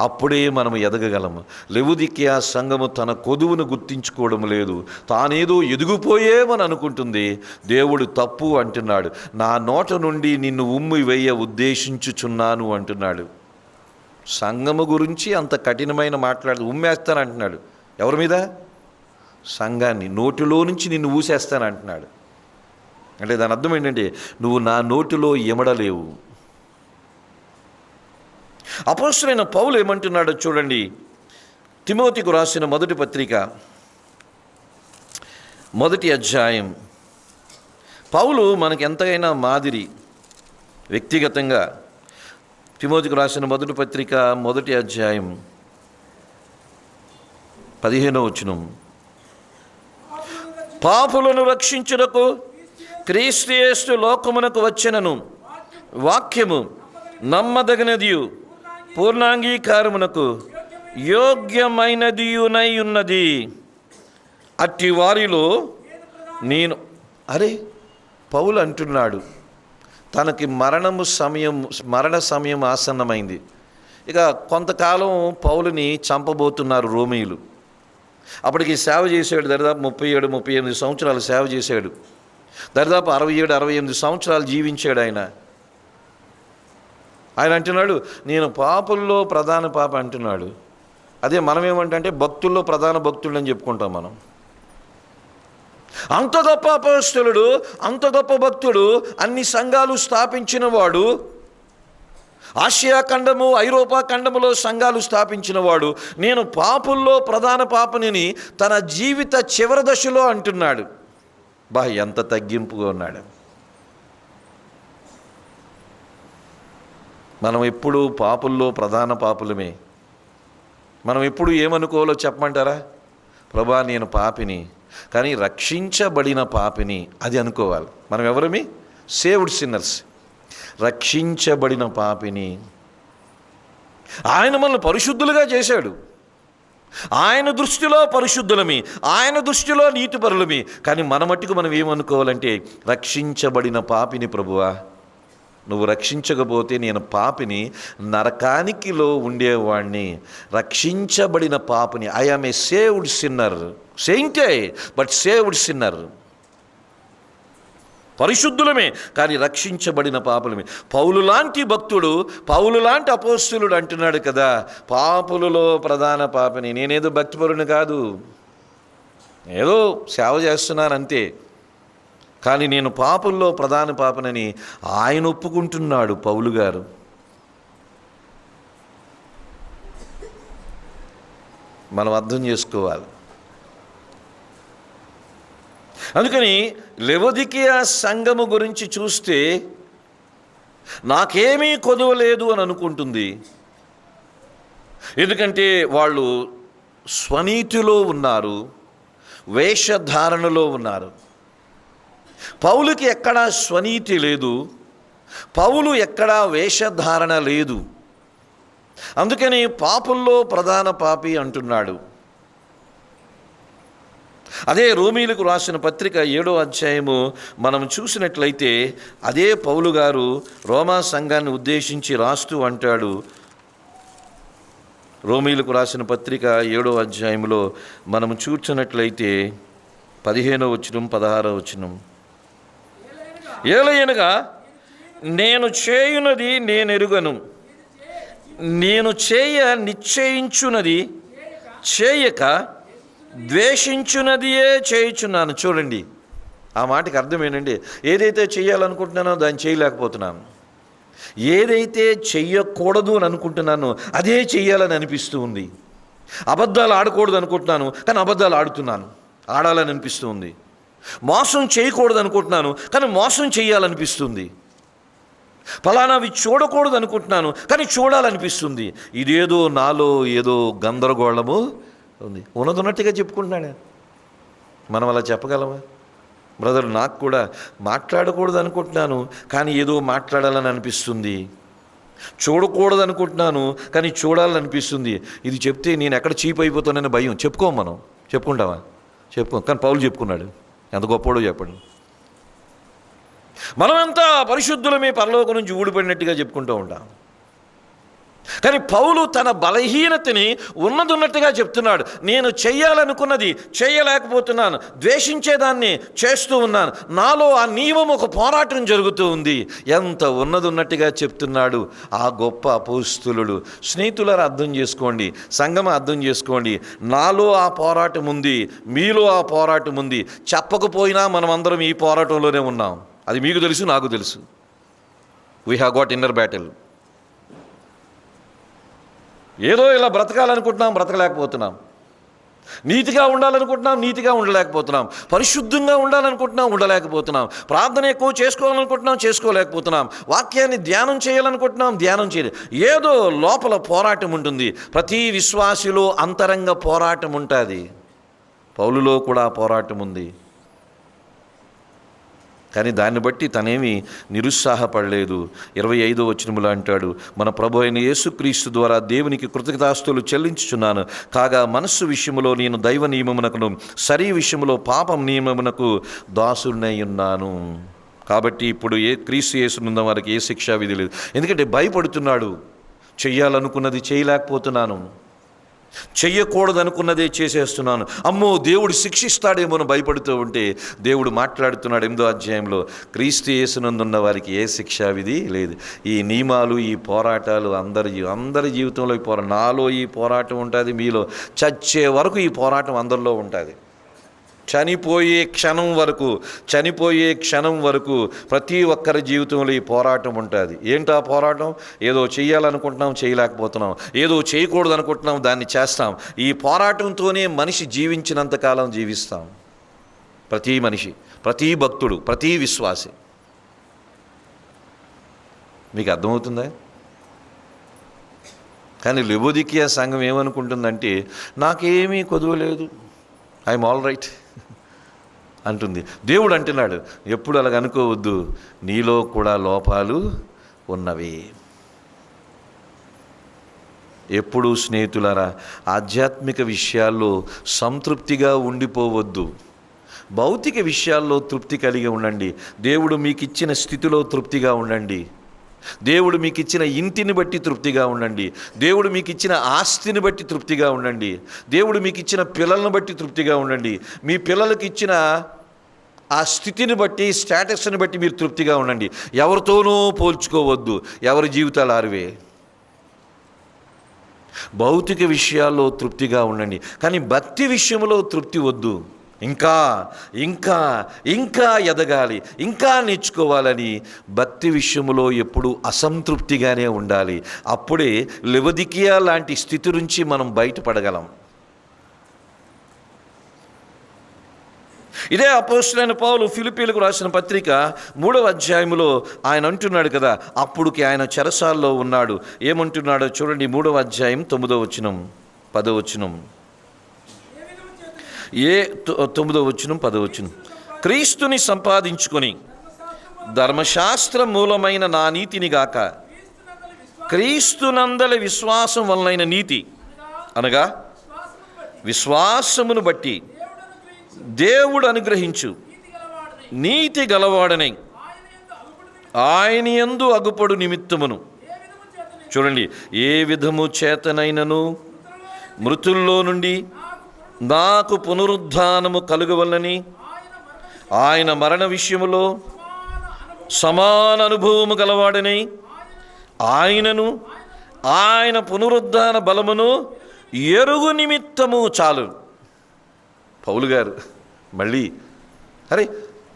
అప్పుడే మనం ఎదగగలము. లెవొదికయ సంఘము తన కొదువును గుర్తించుకోవడం లేదు, తానేదో ఎదిగిపోయేమని అనుకుంటుంది. దేవుడు తప్పు అంటున్నాడు. నా నోట నుండి నిన్ను ఉమ్మి వేయ ఉద్దేశించుచున్నాను అంటున్నాడు. సంఘము గురించి అంత కఠినమైన ఉమ్మేస్తానంటున్నాడు. ఎవరి మీద? సంఘాన్ని. నోటిలో నుంచి నిన్ను ఊసేస్తానంటున్నాడు. అంటే దాని అర్థం ఏంటంటే నువ్వు నా నోటిలో ఎమడలేవు. అపోస్తలుడైన పౌలు ఏమంటున్నాడో చూడండి. తిమోతికు రాసిన మొదటి పత్రిక 1వ అధ్యాయం. పౌలు మనకి ఎంతైనా మాదిరి. వ్యక్తిగతంగా తిమోతికి రాసిన మొదటి పత్రిక 1వ అధ్యాయం 15వ వచనం, పాపులను రక్షించుటకు క్రీస్తు యేసు లోకమునకు వచ్చెనను వాక్యము నమ్మదగినదియు పూర్ణాంగీకారమునకు యోగ్యమైనదియునై ఉన్నది. అట్టి వారిలో నేను పౌలు అంటున్నాడు, తనకి మరణ సమయం ఆసన్నమైంది. ఇక కొంతకాలం పౌలుని చంపబోతున్నారు రోమీయులు. అప్పటికి సేవ చేశాడు, దరిదాపు 37-38 సంవత్సరాలు సేవ చేశాడు. దరిదాపు 67-68 సంవత్సరాలు జీవించాడు ఆయన. అంటున్నాడు, నేను పాపుల్లో ప్రధాన పాప అంటున్నాడు. అదే మనం ఏమంటే భక్తుల్లో ప్రధాన భక్తులు అని చెప్పుకుంటాం మనం. అంత గొప్ప అపోస్తలుడు, అంత గొప్ప భక్తుడు, అన్ని సంఘాలు స్థాపించిన వాడు, ఆసియా ఖండము ఐరోపా ఖండములో సంఘాలు స్థాపించిన వాడు, నేను పాపుల్లో ప్రధాన పాపని తన జీవిత చివరి దశలో అంటున్నాడు. ఎంత తగ్గింపుగా ఉన్నాడు. మనం ఎప్పుడు పాపుల్లో ప్రధాన పాపులమే. మనం ఎప్పుడు ఏమనుకోవాలో చెప్పమంటారా? ప్రభా నేను పాపిని, కానీ రక్షించబడిన పాపిని, అది అనుకోవాలి. మనం ఎవరమి? సేవ్డ్ సిన్నర్స్, రక్షించబడిన పాపిని. ఆయన మనల్ని పరిశుద్ధులుగా చేశాడు. ఆయన దృష్టిలో పరిశుద్ధులమి, ఆయన దృష్టిలో నీతిపరులమి. కానీ మన మట్టుకు మనం ఏమనుకోవాలంటే, రక్షించబడిన పాపిని ప్రభువా, నువ్వు రక్షించకపోతే నేను పాపిని, నరకానికిలో ఉండేవాడిని. రక్షించబడిన పాపిని, I am a saved sinner, సెయింటే బట్ సేవ్డ్ సిన్నర్. పరిశుద్ధులమే కానీ రక్షించబడిన పాపులమే. పౌలు లాంటి భక్తుడు, పౌలు లాంటి అపోస్తలుడు అంటున్నాడు కదా, పాపులలో ప్రధాన పాపిని. నేనేదో భక్తిపరుని కాదు, ఏదో సేవ చేస్తున్నాను అంతే, కానీ నేను పాపుల్లో ప్రధాన పాపనని ఆయన ఒప్పుకుంటున్నాడు పౌలు గారు. మనం అర్థం చేసుకోవాలి. అందుకని లెవొదికియా సంఘము గురించి చూస్తే నాకేమీ కొదవలేదు అని అనుకుంటుంది. ఎందుకంటే వాళ్ళు స్వనీతిలో ఉన్నారు, వేషధారణలో ఉన్నారు. పౌలుకి ఎక్కడా స్వనీతి లేదు, పౌలు ఎక్కడా వేషధారణ లేదు. అందుకని పాపుల్లో ప్రధాన పాపి అంటున్నాడు. అదే రోమీలకు రాసిన పత్రిక 7వ అధ్యాయము మనం చూసినట్లయితే, అదే పౌలు గారు రోమా సంఘాన్ని ఉద్దేశించి రాస్తూ అంటాడు. రోమీలకు రాసిన పత్రిక 7వ అధ్యాయంలో మనం చూసినట్లయితే 15వ వచనం 16వ వచనం, ఏలయనగా నేను చేయునది నేనెరుగను, నేను నిశ్చయించున్నది చేయక ద్వేషించున్నదియే చేయుచున్నాను. చూడండి, ఆ మాటకి అర్థం ఏంటండి? ఏదైతే చేయాలనుకుంటున్నానో దాన్ని చేయలేకపోతున్నాను, ఏదైతే చెయ్యకూడదు అని అనుకుంటున్నానో అదే చెయ్యాలని అనిపిస్తూ ఉంది. అబద్ధాలు ఆడకూడదు అనుకుంటున్నాను, కానీ అబద్ధాలు ఆడాలని అనిపిస్తూ ఉంది. మోసం చేయకూడదు అనుకుంటున్నాను, కానీ మోసం చేయాలనిపిస్తుంది. ఫలానావి చూడకూడదు అనుకుంటున్నాను, కానీ చూడాలనిపిస్తుంది. ఇదేదో నాలో ఏదో గందరగోళము ఉంది. ఉన్నట్టుగా చెప్పుకుంటున్నాడు. మనం అలా చెప్పగలమా? బ్రదర్, నాకు కూడా మాట్లాడకూడదు అనుకుంటున్నాను, కానీ ఏదో మాట్లాడాలని అనిపిస్తుంది. చూడకూడదు అనుకుంటున్నాను, కానీ చూడాలని అనిపిస్తుంది. ఇది చెప్తే నేను ఎక్కడ చీప్ అయిపోతానని భయం. మనం చెప్పుకుంటామా? కానీ పౌలు చెప్పుకున్నాడు. ఎంత గొప్పడో చెప్పండి. మనమంతా పరిశుద్ధులమే, పరలోకం నుంచి ఊడిపడినట్టుగా చెప్పుకుంటూ ఉంటాం. కానీ పౌలు తన బలహీనతని ఉన్నట్టుగా చెప్తున్నాడు. నేను చెయ్యాలనుకున్నది చేయలేకపోతున్నాను, ద్వేషించేదాన్ని చేస్తూ ఉన్నాను, నాలో ఆ నియమం ఒక పోరాటం జరుగుతూ ఉంది. ఎంత ఉన్నట్టుగా చెప్తున్నాడు ఆ గొప్ప అపోస్తలుడు. స్నేహితులారా, అర్థం చేసుకోండి, సంఘం అర్థం చేసుకోండి. నాలో ఆ పోరాటం ఉంది, మీలో ఆ పోరాటం ఉంది. చెప్పకపోయినా మనం అందరం ఈ పోరాటంలోనే ఉన్నాం. అది మీకు తెలుసు, నాకు తెలుసు. We have got inner battle. ఏదో ఇలా బ్రతకాలనుకుంటున్నాం, బ్రతకలేకపోతున్నాం. నీతిగా ఉండాలనుకుంటున్నాం, నీతిగా ఉండలేకపోతున్నాం. పరిశుద్ధంగా ఉండాలనుకుంటున్నాం, ఉండలేకపోతున్నాం. ప్రార్థన ఎక్కువ చేసుకోవాలనుకుంటున్నాం, చేసుకోలేకపోతున్నాం. వాక్యాన్ని ధ్యానం చేయాలనుకుంటున్నాం, ధ్యానం చేయలేదు. ఏదో లోపల పోరాటం ఉంటుంది. ప్రతి విశ్వాసిలో అంతరంగ పోరాటం ఉంటుంది. పౌలులో కూడా పోరాటం ఉంది. కానీ దాన్ని బట్టి తనేమి నిరుత్సాహపడలేదు. 25వ వచనములో అంటాడు, మన ప్రభు అయిన యేసుక్రీస్తు ద్వారా దేవునికి కృతజ్ఞతాస్తుతులు చెల్లించుచున్నాను. కాగా మనస్సు విషయములో నేను దైవ నియమమునకును, శరీర విషయములో పాపం నియమమునకు దాసుడనై ఉన్నాను. కాబట్టి ఇప్పుడు క్రీస్తు యేసునున్న వారికి ఏ శిక్షా విధి లేదు. ఎందుకంటే భయపడుతున్నాడు. చెయ్యాలనుకున్నది చేయలేకపోతున్నాను, చెయ్యకూడదనుకున్నదే చేసేస్తున్నాను, అమ్మో దేవుడు శిక్షిస్తాడేమో భయపడుతూ ఉంటే దేవుడు మాట్లాడుతున్నాడు 8వ అధ్యాయంలో, క్రీస్తు యేసునందున్న వారికి ఏ శిక్షా విధి లేదు. ఈ నియమాలు, ఈ పోరాటాలు అందరి జీవితంలో ఈ నాలో ఈ పోరాటం ఉంటుంది, మీలో చచ్చే వరకు ఈ పోరాటం అందరిలో ఉంటుంది. చనిపోయే క్షణం వరకు ప్రతి ఒక్కరి జీవితంలో ఈ పోరాటం ఉంటుంది. ఏంటా పోరాటం? ఏదో చేయాలనుకుంటున్నాం, చేయలేకపోతున్నాం. ఏదో చేయకూడదు అనుకుంటున్నాం, దాన్ని చేస్తాం. ఈ పోరాటంతోనే మనిషి జీవించినంతకాలం జీవిస్తాం. ప్రతి మనిషి, ప్రతి భక్తుడు, ప్రతి విశ్వాసి. మీకు అర్థమవుతుందా? కానీ లవొదికీయ సంఘం ఏమనుకుంటుందంటే, నాకేమీ కొదువలేదు, ఐఎమ్ ఆల్ రైట్ అంటుంది. దేవుడు అంటున్నాడు, ఎప్పుడు అలాగ అనుకోవద్దు, నీలో కూడా లోపాలు ఉన్నవి. ఎప్పుడు స్నేహితులారా ఆధ్యాత్మిక విషయాల్లో సంతృప్తిగా ఉండిపోవద్దు. భౌతిక విషయాల్లో తృప్తి కలిగి ఉండండి. దేవుడు మీకు ఇచ్చిన స్థితిలో తృప్తిగా ఉండండి. దేవుడు మీకు ఇచ్చిన ఇంటిని బట్టి తృప్తిగా ఉండండి. దేవుడు మీకు ఇచ్చిన ఆస్తిని బట్టి తృప్తిగా ఉండండి. దేవుడు మీకు ఇచ్చిన పిల్లలను బట్టి తృప్తిగా ఉండండి. మీ పిల్లలకి ఇచ్చిన ఆ స్థితిని బట్టి, స్టేటస్ని బట్టి మీరు తృప్తిగా ఉండండి. ఎవరితోనూ పోల్చుకోవద్దు. ఎవరి జీవితాలు ఆరువే. భౌతిక విషయాల్లో తృప్తిగా ఉండండి, కానీ భక్తి విషయంలో తృప్తి వద్దు. ఇంకా ఇంకా ఇంకా ఎదగాలి, ఇంకా నేర్చుకోవాలని భక్తి విషయంలో ఎప్పుడు అసంతృప్తిగానే ఉండాలి. అప్పుడే లవొదికీయ లాంటి స్థితి నుంచి మనం బయటపడగలం. ఇదే అపోస్తలుడైన పౌలు ఫిలిప్పీలకు రాసిన పత్రిక 3వ అధ్యాయంలో ఆయన అంటున్నాడు కదా, అప్పుడుకి ఆయన చెరసాల్లో ఉన్నాడు. ఏమంటున్నాడో చూడండి. 3వ అధ్యాయం 9వ వచనం 10వ వచనం. 9వ వచనం 10వ వచనం. క్రీస్తుని సంపాదించుకొని ధర్మశాస్త్ర మూలమైన నా నీతిని గాక క్రీస్తునందలి విశ్వాసం వలనైన నీతి అనగా విశ్వాసమును బట్టి దేవుడు అనుగ్రహించు నీతి గలవాడనై ఆయన యందు అగుపడు నిమిత్తమును. చూడండి, ఏ విధము చేతనైనను మృతుల్లో నుండి నాకు పునరుద్ధానము కలుగవలనని ఆయన మరణ విషయములో సమాన అనుభవము గలవాడనై ఆయనను ఆయన పునరుద్ధాన బలమును ఎరుగు నిమిత్తము చాలు. పౌలు గారు మళ్ళీ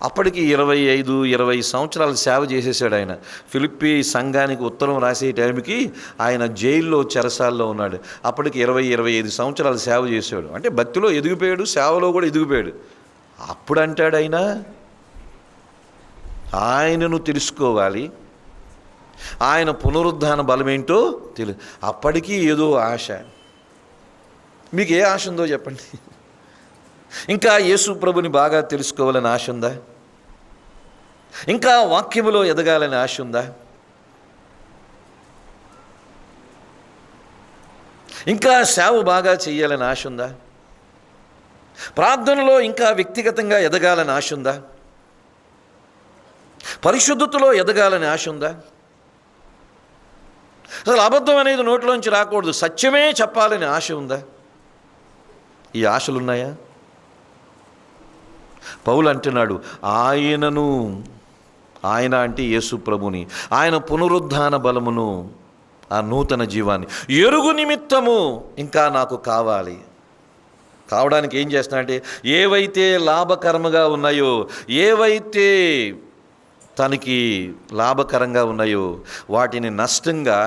అప్పటికి 25 సంవత్సరాలు సేవ చేసేసాడు ఆయన. ఫిలిప్పీ సంఘానికి ఉత్తరం రాసే టైంకి ఆయన జైల్లో చెరసాల్లో ఉన్నాడు. అప్పటికి 25 సంవత్సరాలు సేవ చేశాడు. అంటే భక్తిలో ఎదిగిపోయాడు, సేవలో కూడా ఎదిగిపోయాడు. అప్పుడు అంటాడు ఆయన, ఆయనను తెలుసుకోవాలి, ఆయన పునరుద్ధాన బలమేంటో అప్పటికీ ఏదో ఆశ. మీకు ఏ ఆశ ఉందో చెప్పండి. ఇంకా యేసు ప్రభుని బాగా తెలుసుకోవాలని ఆశ ఉందా? ఇంకా వాక్యములో ఎదగాలని ఆశ ఉందా? ఇంకా సేవ బాగా చేయాలని ఆశ ఉందా? ప్రార్థనలో ఇంకా వ్యక్తిగతంగా ఎదగాలని ఆశ ఉందా? పరిశుద్ధతలో ఎదగాలని ఆశ ఉందా? అసలు అబద్ధం అనేది నోట్లోంచి రాకూడదు, సత్యమే చెప్పాలని ఆశ ఉందా? ఈ ఆశలున్నాయా? పౌలు అంటున్నాడు, ఆయనను, ఆయన అంటే యేసు ప్రభుని, ఆయన పునరుద్ధాన బలమును, ఆ నూతన జీవాన్ని ఎరుగు నిమిత్తము ఇంకా నాకు కావాలి. కావడానికి ఏం చేస్తున్నాడంటే, ఏవైతే లాభకరముగా ఉన్నాయో, ఏవైతే తనకి లాభకరంగా ఉన్నాయో వాటిని నష్టంగా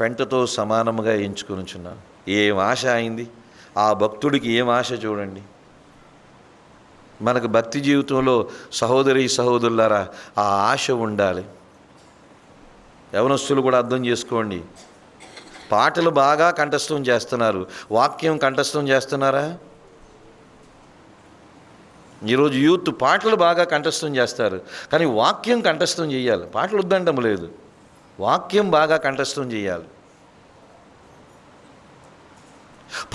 పెంటతో సమానముగా ఎంచుకొనిచున్నాను. ఏం ఆశ అయింది? ఆ భక్తుడికి ఏం ఆశ చూడండి. మనకు భక్తి జీవితంలో సహోదరి సహోదరులారా ఆ ఆశ ఉండాలి. యవనస్తులు కూడా అర్థం చేసుకోండి. పాటలు బాగా కంఠస్థం చేస్తున్నారు, వాక్యం కంఠస్థం చేస్తున్నారా? ఈరోజు యూత్ పాటలు బాగా కంఠస్థం చేస్తారు, కానీ వాక్యం కంఠస్థం చేయాలి. పాటలు వద్దంటం లేదు, వాక్యం బాగా కంఠస్థం చేయాలి.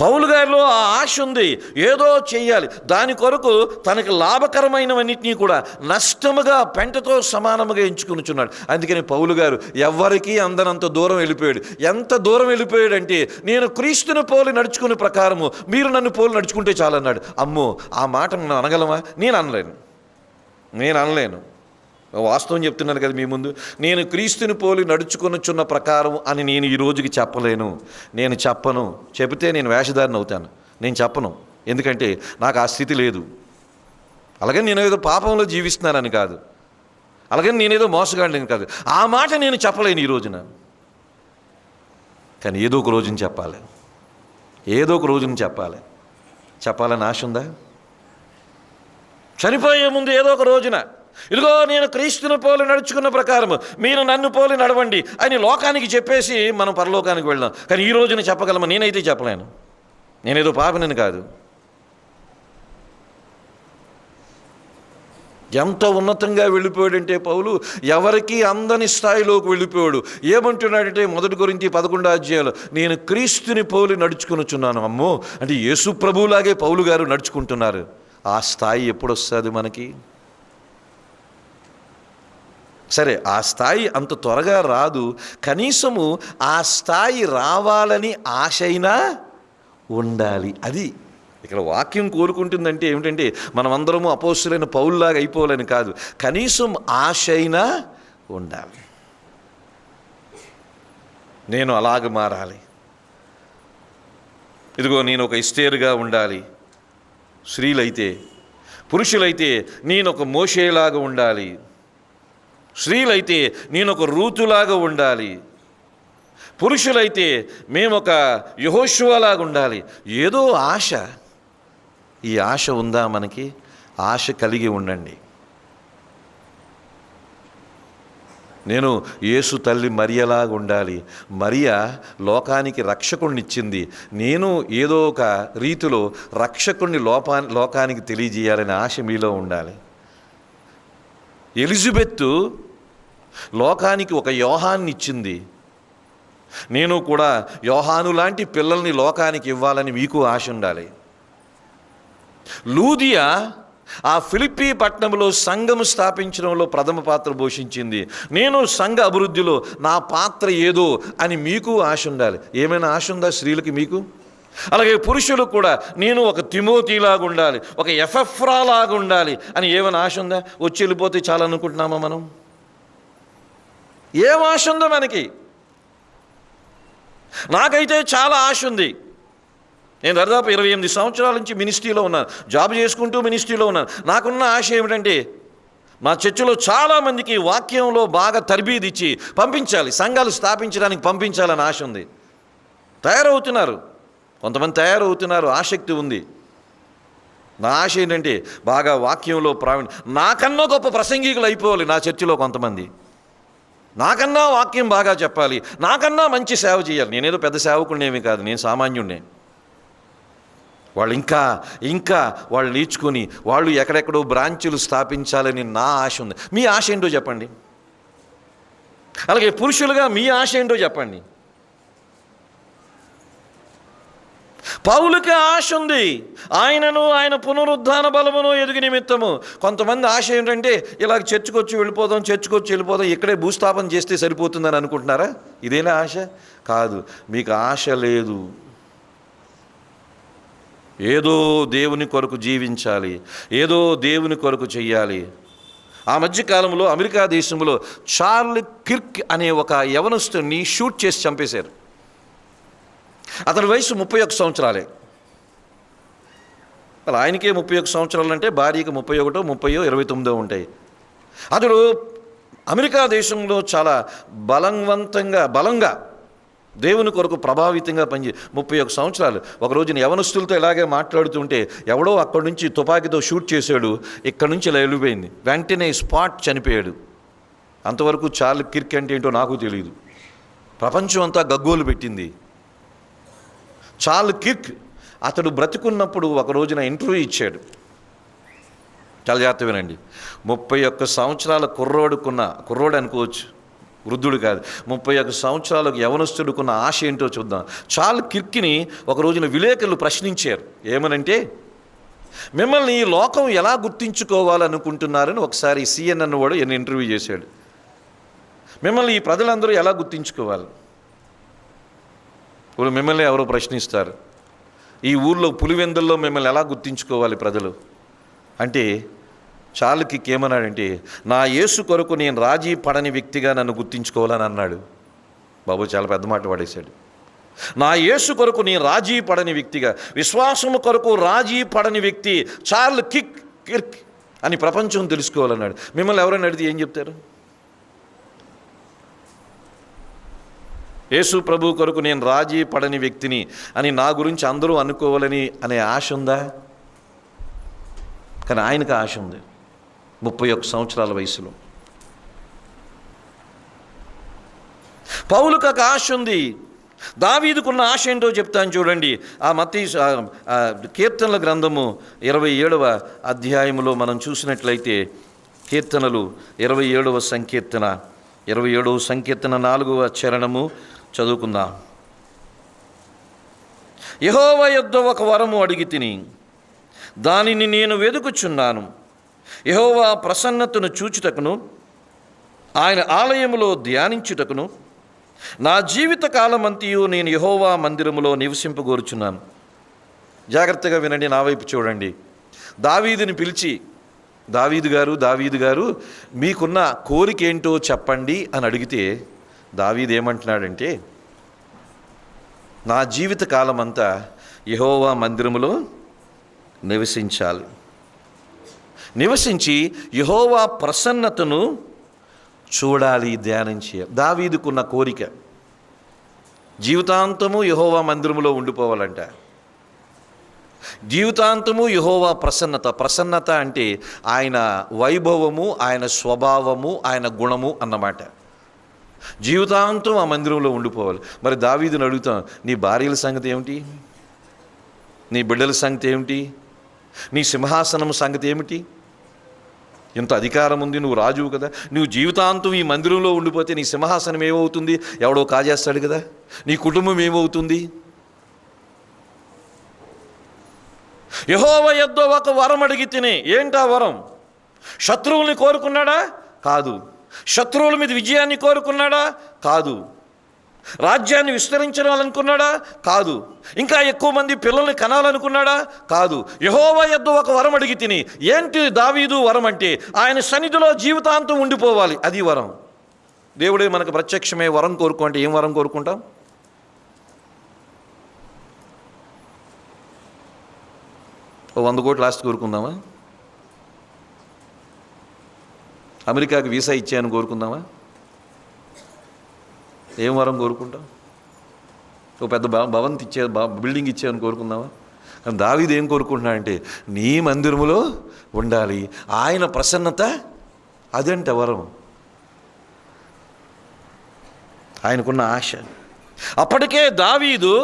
పౌలు గారిలో ఆ ఆశ ఉంది, ఏదో చెయ్యాలి. దాని కొరకు తనకి లాభకరమైనవన్నిటినీ కూడా నష్టముగా పెంటతో సమానముగా ఎంచుకునిచున్నాడు. అందుకని పౌలు గారు ఎవ్వరికీ అందనంత దూరం వెళ్ళిపోయాడు. ఎంత దూరం వెళ్ళిపోయాడంటే, నేను క్రీస్తుని పోలి నడుచుకునే ప్రకారము మీరు నన్ను పోలి నడుచుకుంటే చాలన్నాడు. అమ్మో, ఆ మాట మనం అనగలమా? నేను అనలేను. వాస్తవం చెప్తున్నాను కదా మీ ముందు. నేను క్రీస్తుని పోలి నడుచుకొనుచున్న ప్రకారం అని నేను ఈ రోజుకి చెప్పలేను. నేను చెప్పను. చెబితే నేను వేషధారిని అవుతాను. నేను చెప్పను, ఎందుకంటే నాకు ఆ స్థితి లేదు. అలాగని నేను ఏదో పాపంలో జీవిస్తున్నానని కాదు, అలాగని నేనేదో మోసగాడిని కాదు. ఆ మాట నేను చెప్పలేను ఈ రోజున. కానీ ఏదో ఒక రోజున చెప్పాలి, చెప్పాలని ఆశ ఉందా? చనిపోయే ముందు ఏదో ఒక రోజున, ఇదిగో నేను క్రీస్తుని పోలి నడుచుకున్న ప్రకారము మీరు నన్ను పోలి నడవండి అని లోకానికి చెప్పేసి మనం పరలోకానికి వెళ్దాం. కానీ ఈ రోజున చెప్పగలమా? నేనైతే చెప్పలేను. నేనేదో పాపనని కాదు. ఎంత ఉన్నతంగా వెళ్ళిపోయాడంటే పౌలు, ఎవరికి అందని స్థాయిలోకి వెళ్ళిపోయాడు. ఏమంటున్నాడంటే 1 కొరింథీ 11వ అధ్యాయంలో, నేను క్రీస్తుని పోలి నడుచుకొనుచున్నాను. అమ్మో, అంటే యేసు ప్రభువులాగే పౌలు గారు నడుచుకుంటున్నారు. ఆ స్థాయి ఎప్పుడు వస్తుంది మనకి? సరే, ఆ స్థాయి అంత త్వరగా రాదు. కనీసము ఆ స్థాయి రావాలని ఆశైనా ఉండాలి. అది ఇక్కడ వాక్యం కోరుకుంటుందంటే ఏమిటంటే, మనమందరము అపోస్తులైన పౌలులాగా అయిపోవాలని కాదు, కనీసం ఆశైనా ఉండాలి. నేను అలాగ మారాలి. ఇదిగో నేను ఒక ఎస్తేరుగా ఉండాలి. స్త్రీలైతే, పురుషులైతే నేను ఒక మోషేలాగా ఉండాలి. స్త్రీలైతే నేను ఒక రూతులాగా ఉండాలి. పురుషులైతే మేము ఒక యెహోషువలాగా ఉండాలి. ఏదో ఆశ. ఈ ఆశ ఉందా మనకి? ఆశ కలిగి ఉండండి. నేను యేసు తల్లి మరియలాగా ఉండాలి. మరియ లోకానికి రక్షకుడినిచ్చింది. నేను ఏదో ఒక రీతిలో రక్షకుడిని లోకానికి తెలియజేయాలనే ఆశ మీలో ఉండాలి. ఎలిజబెత్తు లోకానికి ఒక యోహాన్ని ఇచ్చింది. నేను కూడా యోహాను లాంటి పిల్లల్ని లోకానికి ఇవ్వాలని మీకు ఆశ ఉండాలి. లూదియా ఆ ఫిలిప్పీ పట్టణంలో సంఘము స్థాపించడంలో ప్రథమ పాత్ర పోషించింది. నేను సంఘ అభివృద్ధిలో నా పాత్ర ఏదో అని మీకు ఆశ ఉండాలి. ఏమైనా ఆశ ఉందా స్త్రీలకి మీకు? అలాగే పురుషులు కూడా నేను ఒక తిమోతిలాగా ఉండాలి, ఒక ఎఫెఫ్రాలాగా ఉండాలి అని ఏమైనా ఆశ ఉందా? వచ్చి వెళ్ళిపోతే చాలా అనుకుంటున్నామా మనం? ఏం ఆశ ఉందో మనకి? నాకైతే చాలా ఆశ ఉంది. నేను దాదాపు 28 సంవత్సరాల నుంచి మినిస్ట్రీలో ఉన్నాను, జాబ్ చేసుకుంటూ మినిస్ట్రీలో ఉన్నాను. నాకున్న ఆశ ఏమిటంటే, మా చర్చిలో చాలామందికి వాక్యంలో బాగా తర్బీదు ఇచ్చి పంపించాలి, సంఘాలు స్థాపించడానికి పంపించాలని ఆశ ఉంది. తయారవుతున్నారు, కొంతమంది తయారవుతున్నారు, ఆసక్తి ఉంది. నా ఆశ ఏంటంటే బాగా వాక్యంలో నాకన్నా గొప్ప ప్రసంగికులు అయిపోవాలి నా చర్చిలో కొంతమంది. నాకన్నా వాక్యం బాగా చెప్పాలి, నాకన్నా మంచి సేవ చేయాలి. నేనేదో పెద్ద సేవకుడినేమీ కాదు, నేను సామాన్యుడినే. వాళ్ళు ఇంకా వాళ్ళు నేర్చుకొని వాళ్ళు ఎక్కడెక్కడో బ్రాంచులు స్థాపించాలని నా ఆశ ఉంది. మీ ఆశ ఏంటో చెప్పండి. అలాగే పురుషులుగా మీ ఆశ ఏంటో చెప్పండి. పౌలుకి ఆశ ఉంది, ఆయనను ఆయన పునరుద్ధాన బలమును ఎదుగు నిమిత్తము. కొంతమంది ఆశ ఏంటంటే ఇలాగ చర్చకొచ్చి వెళ్ళిపోదాం, ఇక్కడే భూస్థాపన చేస్తే సరిపోతుందని అనుకుంటున్నారా? ఇదేనా ఆశ? కాదు. మీకు ఆశ లేదు. ఏదో దేవుని కొరకు జీవించాలి, ఏదో దేవుని కొరకు చెయ్యాలి. ఆ మధ్యకాలంలో అమెరికా దేశంలో చార్లీ కిర్క్ అనే ఒక యవనస్తుని షూట్ చేసి చంపేశారు. అతని వయసు 31 సంవత్సరాలే. అలా ఆయనకే 31 సంవత్సరాలు అంటే భార్యకి 31, 30, 29 ఉంటాయి. అతడు అమెరికా దేశంలో చాలా బలంగా దేవుని కొరకు ప్రభావితంగా 31 సంవత్సరాలు. ఒక రోజున యవనస్తులతో ఇలాగే మాట్లాడుతుంటే ఎవడో అక్కడి నుంచి తుపాకీతో షూట్ చేశాడు, ఇక్కడి నుంచి ఇలా వెళ్ళిపోయింది, వెంటనే స్పాట్ చనిపోయాడు. అంతవరకు చార్లెస్ కిర్క్ అంటే ఏంటో నాకు తెలియదు, ప్రపంచం అంతా గగ్గోలు పెట్టింది. చార్లెస్ కిర్క్ అతడు బ్రతికున్నప్పుడు ఒక రోజున ఇంటర్వ్యూ ఇచ్చాడు. చాలా జాగ్రత్త వినండి. 31 సంవత్సరాల కుర్రోడు అనుకోవచ్చు, వృద్ధుడు కాదు, 31 సంవత్సరాలకు యవనస్తుడుకున్న ఆశ ఏంటో చూద్దాం. చార్లెస్ కిర్క్ని ఒక రోజున విలేకరులు ప్రశ్నించారు. ఏమనంటే, మిమ్మల్ని ఈ లోకం ఎలా గుర్తించుకోవాలనుకుంటున్నారని ఒకసారి CNN వాడు ఇంటర్వ్యూ చేశాడు. మిమ్మల్ని ఈ ప్రజలందరూ ఎలా గుర్తించుకోవాలి? ఇప్పుడు మిమ్మల్ని ఎవరో ప్రశ్నిస్తారు, ఈ ఊర్లో పులివెందుల్లో మిమ్మల్ని ఎలా గుర్తించుకోవాలి ప్రజలు అంటే, చార్లెస్ కిర్క్ ఏమన్నాడంటే, నా యేసు కొరకు నేను రాజీ పడని వ్యక్తిగా నన్ను గుర్తించుకోవాలని అన్నాడు. బాబు చాలా పెద్ద మాట పడేశాడు. నా యేసు కొరకు నేను రాజీ పడని వ్యక్తిగా, విశ్వాసము కొరకు రాజీ పడని వ్యక్తి చార్లెస్ కిర్క్ అని ప్రపంచం తెలుసుకోవాలన్నాడు. మిమ్మల్ని ఎవరైనా అడిగితే ఏం చెప్తారు? యేసు ప్రభు కొరకు నేను రాజీ పడని వ్యక్తిని అని నా గురించి అందరూ అనుకోవాలని అనే ఆశ ఉందా? కానీ ఆయనకు ఆశ ఉంది 31 సంవత్సరాల వయసులో. పౌలుకు ఒక ఆశ ఉంది. దావీదుకున్న ఆశ ఏంటో చెప్తాను చూడండి. ఆ కీర్తనల గ్రంథము 27వ అధ్యాయములో మనం చూసినట్లయితే, కీర్తనలు 27వ సంకీర్తన 4వ చరణము చదువుకుందాం. యెహోవా యొద్ద ఒక వరము అడిగి తిని దానిని నేను వెదుకుచున్నాను. యెహోవా ప్రసన్నతను చూచుటకును ఆయన ఆలయములో ధ్యానించుటకును నా జీవిత కాలమంతయు నేను యెహోవా మందిరములో నివసింపగోరుచున్నాను. జాగ్రత్తగా వినండి, నా వైపు చూడండి. దావీదుని పిలిచి, దావీదు గారు మీకున్న కోరిక ఏంటో చెప్పండి అని అడిగితే, దావీదు ఏమంటున్నాడంటే, నా జీవిత కాలమంతా యెహోవా మందిరములో నివసించి యెహోవా ప్రసన్నతను చూడాలి, ధ్యానం చేయాలి. దావీదుకున్న కోరిక జీవితాంతము యెహోవా మందిరములో ఉండిపోవాలంట. జీవితాంతము యెహోవా ప్రసన్నత అంటే ఆయన వైభవము, ఆయన స్వభావము, ఆయన గుణము అన్నమాట. జీవితాంతం ఆ మందిరంలో ఉండిపోవాలి. మరి దావీదుని అడుగుతాం, నీ భార్యల సంగతి ఏమిటి? నీ బిడ్డల సంగతి ఏమిటి? నీ సింహాసనం సంగతి ఏమిటి? ఇంత అధికారం ఉంది, నువ్వు రాజువు కదా, నువ్వు జీవితాంతం ఈ మందిరంలో ఉండిపోతే నీ సింహాసనం ఏమవుతుంది? ఎవడో కాజేస్తాడు కదా. నీ కుటుంబం ఏమవుతుంది? యెహోవా యొద్ద ఒక వరం అడిగి తిని, ఏంటా వరం? శత్రువుల్ని కోరుకున్నాడా? కాదు. శత్రువుల మీద విజయాన్ని కోరుకున్నాడా? కాదు. రాజ్యాన్ని విస్తరించాలనుకున్నాడా? కాదు. ఇంకా ఎక్కువ మంది పిల్లల్ని కనాలనుకున్నాడా? కాదు. యెహోవా యొద్ద ఒక వరం అడిగి తిని. ఏంటి దావీదు వరం అంటే? ఆయన సన్నిధిలో జీవితాంతం ఉండిపోవాలి, అది వరం. దేవుడే మనకు ప్రత్యక్షమే వరం కోరుకుంటే ఏం వరం కోరుకుంటాం? ఓ 100 కోట్లు ఆస్తి కోరుకుందామా? అమెరికాకి వీసా ఇచ్చాయని కోరుకుందామా? ఏం వరం కోరుకుంటాం? ఓ పెద్ద భవంతి బిల్డింగ్ ఇచ్చాయని కోరుకుందామా? కానీ దావీదు ఏం కోరుకుంటున్నాడంటే, నీ మందిరములో ఉండాలి, ఆయన ప్రసన్నత, అదంట వరం. ఆయనకున్న ఆశ. అప్పటికే దావీదు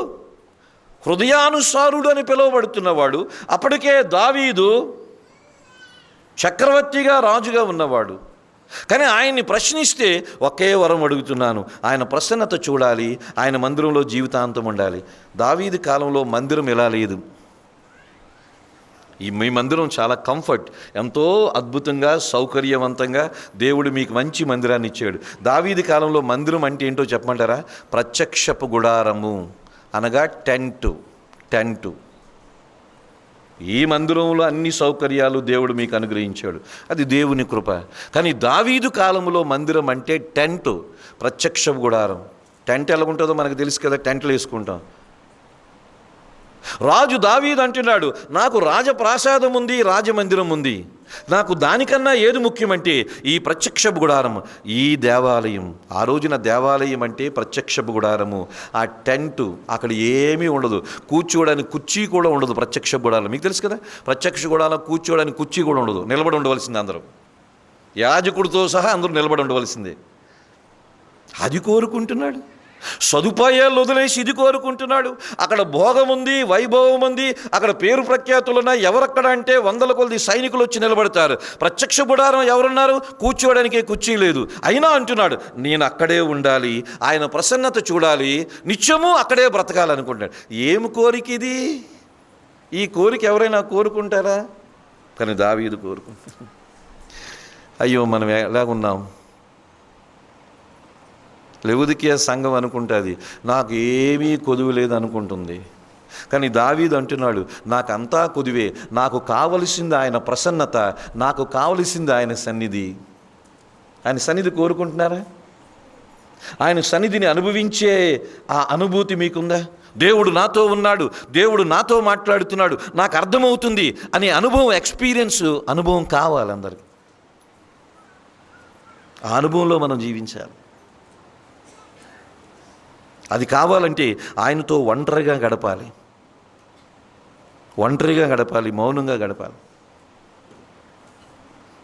హృదయానుసారుడు అని పిలువబడుతున్నవాడు. అప్పటికే దావీదు చక్రవర్తిగా, రాజుగా ఉన్నవాడు. కానీ ఆయన్ని ప్రశ్నిస్తే ఒకే వరం అడుగుతున్నాను, ఆయన ప్రసన్నత చూడాలి, ఆయన మందిరంలో జీవితాంతం ఉండాలి. దావీదు కాలంలో మందిరం ఇలా లేదు. మీ మందిరం చాలా కంఫర్ట్, ఎంతో అద్భుతంగా సౌకర్యవంతంగా దేవుడు మీకు మంచి మందిరాన్ని ఇచ్చాడు. దావీదు కాలంలో మందిరం అంటే ఏంటో చెప్పమంటారా? ప్రత్యక్షపు గుడారము అనగా టెంటు. ఈ మందిరంలో అన్ని సౌకర్యాలు దేవుడు మీకు అనుగ్రహించాడు, అది దేవుని కృప. కానీ దావీదు కాలంలో మందిరం అంటే టెంటు, ప్రత్యక్ష గుడారం. టెంట్ ఎలాగుంటుందో మనకు తెలుసు కదా, టెంట్లు వేసుకుంటాం. రాజు దావీదు అంటున్నాడు, నాకు రాజప్రాసాదం ఉంది, రాజమందిరం ఉంది, నాకు దానికన్నా ఏది ముఖ్యమంటే ఈ ప్రత్యక్షపు గుడారం, ఈ దేవాలయం. ఆ రోజున దేవాలయం అంటే ప్రత్యక్షపు గుడారము. ఆ టెంటు అక్కడ ఏమీ ఉండదు, కూర్చోవడానికి కుర్చీ కూడా ఉండదు. ప్రత్యక్షపు గుడారం మీకు తెలుసు కదా, ప్రత్యక్ష గుడారం కూర్చోవడానికి కుర్చీ కూడా ఉండదు, నిలబడి ఉండవలసింది అందరూ, యాజకుడితో సహా అందరూ నిలబడి ఉండవలసిందే. అది కోరుకుంటున్నాడు, సదుపాయాలు వదిలేసి ఇది కోరుకుంటున్నాడు. అక్కడ భోగం ఉంది, వైభవం ఉంది, అక్కడ పేరు ప్రఖ్యాతులు ఉన్నాయి. ఎవరక్కడ అంటే వందల కొలది సైనికులు వచ్చి నిలబడతారు. ప్రత్యక్ష గుడారం ఎవరున్నారు, కూర్చోవడానికి కుర్చీ లేదు. అయినా అంటున్నాడు, నేను అక్కడే ఉండాలి, ఆయన ప్రసన్నత చూడాలి, నిత్యము అక్కడే బ్రతకాలనుకుంటాడు. ఏమి కోరిక ఇది? ఈ కోరిక ఎవరైనా కోరుకుంటారా? కానీ దావీదు కోరుకుంటాడు. అయ్యో మనం ఎలాగున్నాం? లెవొదికీయ సంఘం అనుకుంటుంది నాకు ఏమీ కొదువు లేదు అనుకుంటుంది. కానీ దావీదు అంటున్నాడు, నాకంతా కొదువే, నాకు కావలసింది ఆయన ప్రసన్నత, నాకు కావలసింది ఆయన సన్నిధి. ఆయన సన్నిధి కోరుకుంటున్నారా? ఆయన సన్నిధిని అనుభవించే ఆ అనుభూతి మీకుందా? దేవుడు నాతో ఉన్నాడు, దేవుడు నాతో మాట్లాడుతున్నాడు, నాకు అర్థమవుతుంది అనే అనుభవం, ఎక్స్పీరియన్స్, అనుభవం కావాలి అందరికి. ఆ అనుభవంలో మనం జీవించాలి. అది కావాలంటే ఆయనతో ఒంటరిగా గడపాలి, మౌనంగా గడపాలి.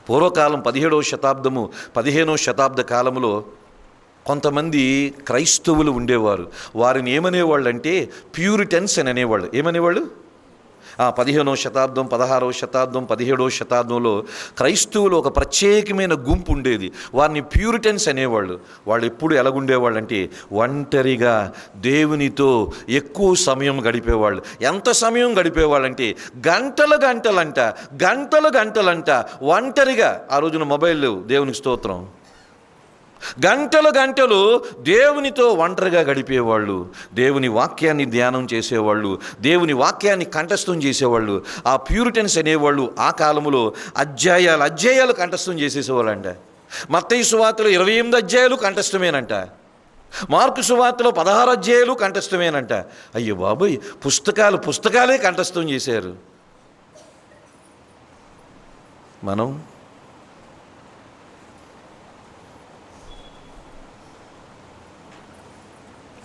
పూర్వకాలం 17వ శతాబ్దము 15వ శతాబ్ద కాలంలో కొంతమంది క్రైస్తవులు ఉండేవారు. వారిని ఏమనేవాళ్ళు అంటే ప్యూరిటన్స్ అని అనేవాళ్ళు. ఏమనేవాళ్ళు? 15వ శతాబ్దం, 16వ శతాబ్దం, 17వ శతాబ్దంలో క్రైస్తవులు ఒక ప్రత్యేకమైన గుంపు ఉండేది. వారిని ప్యూరిటన్స్ అనేవాళ్ళు. వాళ్ళు ఎప్పుడు ఎలాగుండేవాళ్ళు అంటే ఒంటరిగా దేవునితో ఎక్కువ సమయం గడిపేవాళ్ళు. ఎంత సమయం గడిపేవాళ్ళంటే గంటలు గంటలంట ఒంటరిగా. ఆ రోజున మొబైల్ లేవు, దేవునికి స్తోత్రం. గంటలు దేవునితో ఒంటరిగా గడిపేవాళ్ళు, దేవుని వాక్యాన్ని ధ్యానం చేసేవాళ్ళు, దేవుని వాక్యాన్ని కంఠస్థం చేసేవాళ్ళు. ఆ ప్యూరిటన్స్ అనేవాళ్ళు ఆ కాలంలో అధ్యాయాలు కంఠస్థం చేసేసేవాళ్ళంట. మత్తయి సువార్తలో 28 అధ్యాయాలు కంఠస్థమేనంట, మార్కు సువార్తలో 16 అధ్యాయాలు కంఠస్థమేనంట. అయ్యో బాబోయ్, పుస్తకాలే కంఠస్థం చేశారు. మనం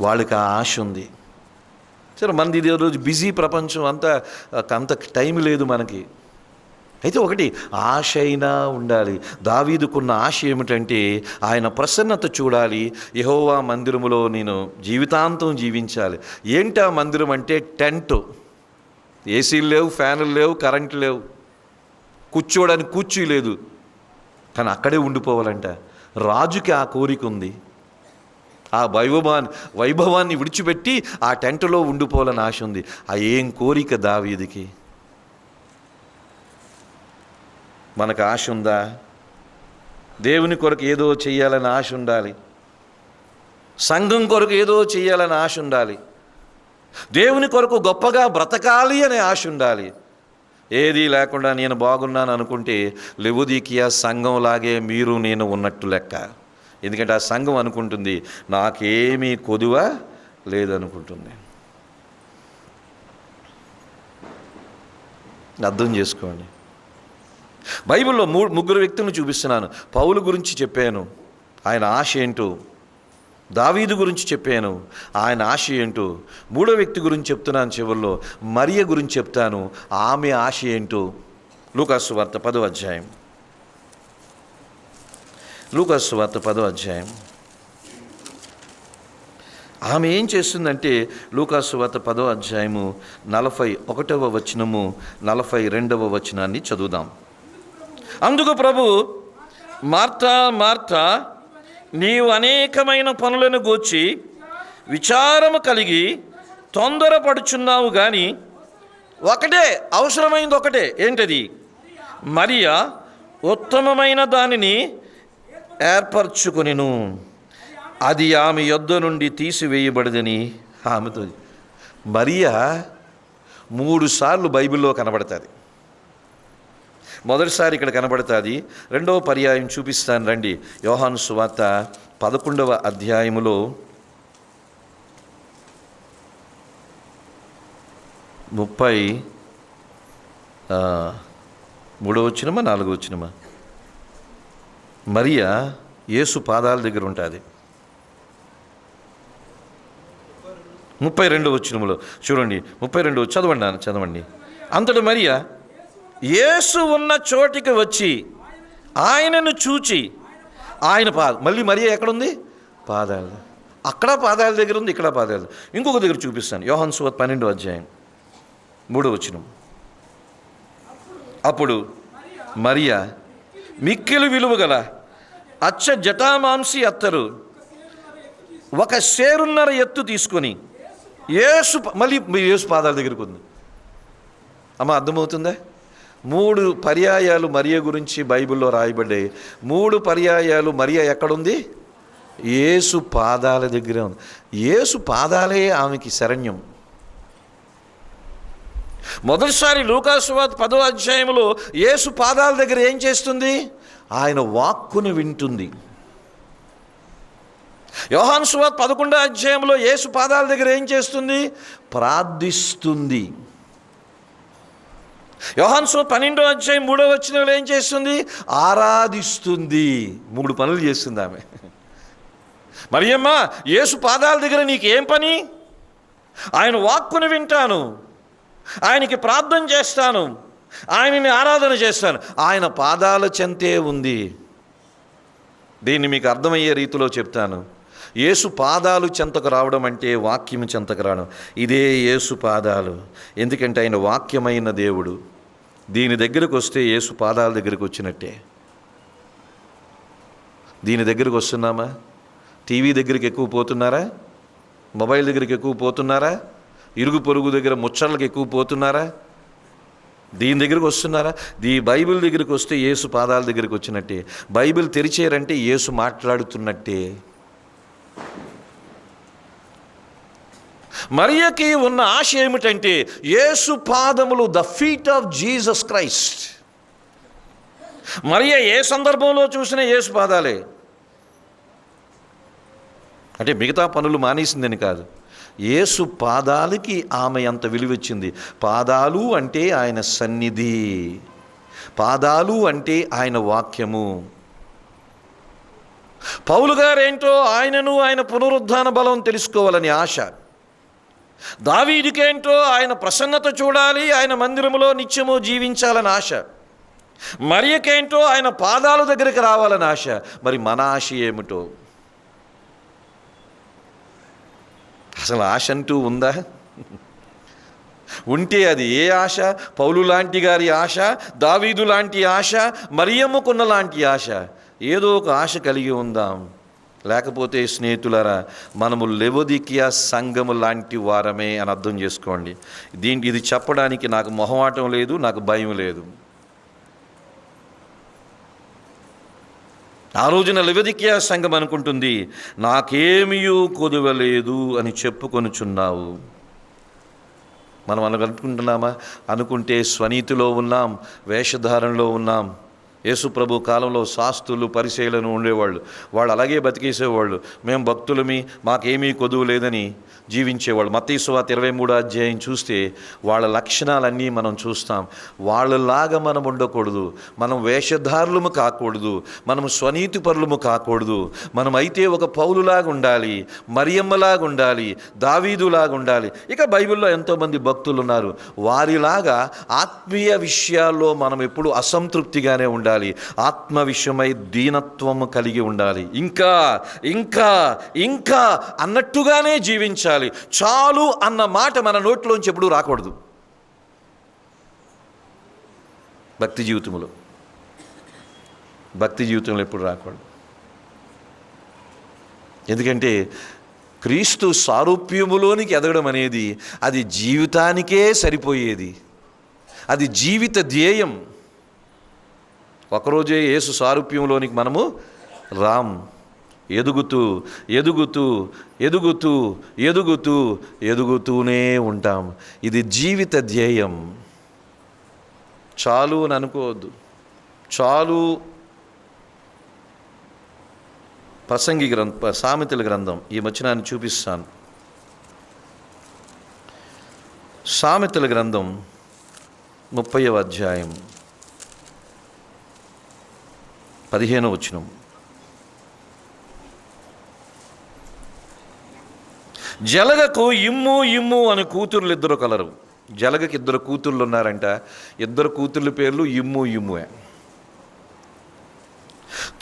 వాళ్ళకి ఆ ఆశ ఉంది. సరే, మనది ఇది రోజు బిజీ ప్రపంచం, అంత టైం లేదు మనకి. అయితే ఒకటి ఆశ అయినా ఉండాలి. దావీదుకున్న ఆశ ఏమిటంటే ఆయన ప్రసన్నత చూడాలి, యెహోవా మందిరములో నేను జీవితాంతం జీవించాలి. ఏంటా మందిరం అంటే టెంట్, ఏసీలు లేవు, ఫ్యాన్లు లేవు, కరెంటు లేవు, కూర్చోవడానికి కుర్చీ లేదు, కానీ అక్కడే ఉండిపోవాలంట. రాజుకి ఆ కోరిక ఉంది. ఆ వైభవాన్ని విడిచిపెట్టి ఆ టెంటులో ఉండిపోవాలని ఆశ ఉంది. ఆ ఏం కోరిక దావీదుకి? మనకు ఆశ ఉందా? దేవుని కొరకు ఏదో చెయ్యాలని ఆశ ఉండాలి, సంఘం కొరకు ఏదో చెయ్యాలని ఆశ ఉండాలి, దేవుని కొరకు గొప్పగా బ్రతకాలి అనే ఆశ ఉండాలి. ఏదీ లేకుండా నేను బాగున్నాను అనుకుంటే లెవొదికీయ సంఘంలాగే మీరు నేను ఉన్నట్టు లెక్క. ఎందుకంటే ఆ సంఘం అనుకుంటుంది నాకేమీ కొదువ లేదనుకుంటుంది. అర్థం చేసుకోండి. బైబిల్లో 3 వ్యక్తులను చూపిస్తున్నాను. పౌలు గురించి చెప్పాను, ఆయన ఆశ ఏంటో. దావీదు గురించి చెప్పాను, ఆయన ఆశ ఏంటో. 3వ వ్యక్తి గురించి చెప్తున్నాను చివరిలో, మరియ గురించి చెప్తాను, ఆమె ఆశ ఏంటో. లూకాసు సువార్త 10వ అధ్యాయం. లూకాసు సువార్త 10వ అధ్యాయం. ఆమె ఏం చేస్తుందంటే లూకాసు సువార్త 10వ అధ్యాయము 41వ వచనము 42వ వచనాన్ని చదువుదాం. అందుకు ప్రభు, మార్తా మార్తా, నీవు అనేకమైన పనులను గూర్చి విచారము కలిగి తొందరపడుచున్నావు, కానీ అవసరమైంది ఒకటే. ఏంటది? మరియా ఉత్తమమైన దానిని ఏర్పరచుకొనెను, అది ఆమె యొద్ద నుండి తీసివేయబడదని ఆమెతో. మరియా 3 సార్లు బైబిల్లో కనబడుతుంది. మొదటిసారి ఇక్కడ కనబడుతుంది, రెండవ పర్యాయం చూపిస్తాను రండి. యోహాను సువార్త 11వ అధ్యాయములో 33వ 4వ మరియా యేసు పాదాల దగ్గర ఉంటుంది. 32వ చూడండి, 32 చదవండి. అంతటి మరియా యేసు ఉన్న చోటికి వచ్చి ఆయనను చూచి ఆయన మళ్ళీ మరియా ఎక్కడుంది? పాదాలు. అక్కడ పాదాల దగ్గర ఉంది, ఇక్కడ పాదాలు. ఇంకొక దగ్గర చూపిస్తాను. యోహాను సువార్త 12వ 3వ. అప్పుడు మరియా మిక్కిలి విలువ గల అచ్చ జటామాంసి అత్తరు 1 సేరున్నర ఎత్తు తీసుకొని మళ్ళీ యేసు పాదాల దగ్గరికి ఉంది. అమ్మ, అర్థమవుతుందా? 3 పర్యాయాలు మరియ గురించి బైబిల్లో రాయబడ్డాయి. 3 పర్యాయాలు మరియ ఎక్కడుంది? యేసు పాదాల దగ్గరే ఉంది. యేసు పాదాలే ఆమెకి శరణ్యం. మొదటిసారి లూకాసు సువార్త 10వ అధ్యాయంలో యేసు పాదాల దగ్గర ఏం చేస్తుంది? ఆయన వాక్కుని వింటుంది. యోహాను సువార్త 11వ అధ్యాయంలో యేసు పాదాల దగ్గర ఏం చేస్తుంది? ప్రార్థిస్తుంది. యోహాను సువార్త 12వ అధ్యాయం 3వ వచనంలో ఏం చేస్తుంది? ఆరాధిస్తుంది. 3 పనులు చేస్తుంది ఆమె. మరియమ్మ, యేసు పాదాల దగ్గర నీకేం పని? ఆయన వాక్కుని వింటాను, ఆయనకి ప్రార్థన చేస్తాను, ఆయనని ఆరాధన చేస్తాను. ఆయన పాదాల చెంతే ఉంది. దీన్ని మీకు అర్థమయ్యే రీతిలో చెప్తాను. యేసు పాదాలు చెంతకు రావడం అంటే వాక్యం చెంతకు రావడం. ఇదే యేసు పాదాలు. ఎందుకంటే ఆయన వాక్యమైన దేవుడు. దీని దగ్గరకు వస్తే యేసు పాదాల దగ్గరికి వచ్చినట్టే. దీని దగ్గరికి వస్తున్నామా? టీవీ దగ్గరికి ఎక్కువ పోతున్నారా? మొబైల్ దగ్గరికి ఎక్కువ పోతున్నారా? ఇరుగు పొరుగు దగ్గర ముచ్చట్లకు ఎక్కువ పోతున్నారా? దీని దగ్గరికి వస్తున్నారా? బైబిల్ దగ్గరికి వస్తే యేసు పాదాల దగ్గరికి వచ్చినట్టే. బైబిల్ తెరిచారంటే యేసు మాట్లాడుతున్నట్టే. మరియకి ఉన్న ఆశ ఏమిటంటే యేసు పాదములు, the feet of Jesus Christ. మరియ ఏ సందర్భంలో చూసినా యేసు పాదాలే. అంటే మిగతా పనులు మానేసిందని కాదు, యేసు పాదాలకి ఆమె అంత విలువిచ్చింది. పాదాలు అంటే ఆయన సన్నిధి, పాదాలు అంటే ఆయన వాక్యము. పౌలు గారేంటో ఆయనను, ఆయన పునరుద్ధాన బలం తెలుసుకోవాలని ఆశ. దావీదుకేంటో ఆయన ప్రసన్నత చూడాలి, ఆయన మందిరములో నిత్యము జీవించాలని ఆశ. మరియకేంటో ఆయన పాదాల దగ్గరికి రావాలని ఆశ. మరి మన ఆశ ఏమిటో? అసలు ఆశ అంటూ ఉందా? ఉంటే అది ఏ ఆశ? పౌలు లాంటి గారి ఆశ, దావీదు లాంటి ఆశ, మరియమ్మకున్న లాంటి ఆశ. ఏదో ఒక ఆశ కలిగి ఉందాం. లేకపోతే స్నేహితులారా, మనము లెవొదికియా సంఘము లాంటి వారమే అని అర్థం చేసుకోండి. ఇది చెప్పడానికి నాకు మొహమాటం లేదు, నాకు భయం లేదు. ఆ రోజున లెవొదికియా సంఘం అనుకుంటుంది, నాకేమీ కొదువలేదు అని చెప్పుకొనుచున్నావు. మనం అనుకుంటున్నామా? అనుకుంటే స్వనీతిలో ఉన్నాం, వేషధారణలో ఉన్నాం. యేసు ప్రభు కాలంలో శాస్త్రులు, పరిసయ్యులను ఉండేవాళ్ళు. వాళ్ళు అలాగే బతికేసేవాళ్ళు. మేము భక్తులమి, మాకేమీ కొదువు లేదని జీవించేవాళ్ళు. మత్తయి సువార్త 23వ అధ్యాయం చూస్తే వాళ్ళ లక్షణాలన్నీ మనం చూస్తాం. వాళ్ళలాగా మనం ఉండకూడదు. మనం వేషధారులము కాకూడదు, మనం స్వనీతి పరులము కాకూడదు. మనం అయితే ఒక పౌలులాగా ఉండాలి, మరియమ్మలాగా ఉండాలి, దావీదులాగా ఉండాలి. ఇక బైబిల్లో ఎంతోమంది భక్తులు ఉన్నారు. వారిలాగా ఆత్మీయ విషయాల్లో మనం ఎప్పుడు అసంతృప్తిగానే ఉండాలి. ఆత్మ విషయమై దీనత్వము కలిగి ఉండాలి. ఇంకా ఇంకా ఇంకా అన్నట్టుగానే జీవించాలి. చాలు అన్న మాట మన నోట్లోంచి ఎప్పుడు రాకూడదు. భక్తి జీవితంలో ఎప్పుడు రాకూడదు. ఎందుకంటే క్రీస్తు సారూప్యములోనికి ఎదగడం అనేది అది జీవితానికే సరిపోయేది. అది జీవిత ధ్యేయం. ఒకరోజే యేసు సారూప్యంలోనికి మనము ఎదుగుతూ ఎదుగుతూ ఎదుగుతూ ఎదుగుతూ ఎదుగుతూనే ఉంటాం. ఇది జీవిత ధ్యేయం. చాలు అని అనుకోవద్దు. చాలు. ప్రసంగి సామెతల గ్రంథం ఈ వచనాన్ని చూపిస్తాను. సామెతల గ్రంథం 30వ అధ్యాయం 15వ వచనం. జలగకు ఇమ్ము ఇమ్ము అని కూతుర్లు ఇద్దరు కలరు. జలగకి ఇద్దరు కూతుర్లు ఉన్నారంట. ఇద్దరు కూతుర్ల పేర్లు ఇమ్ము ఇమ్ముయే.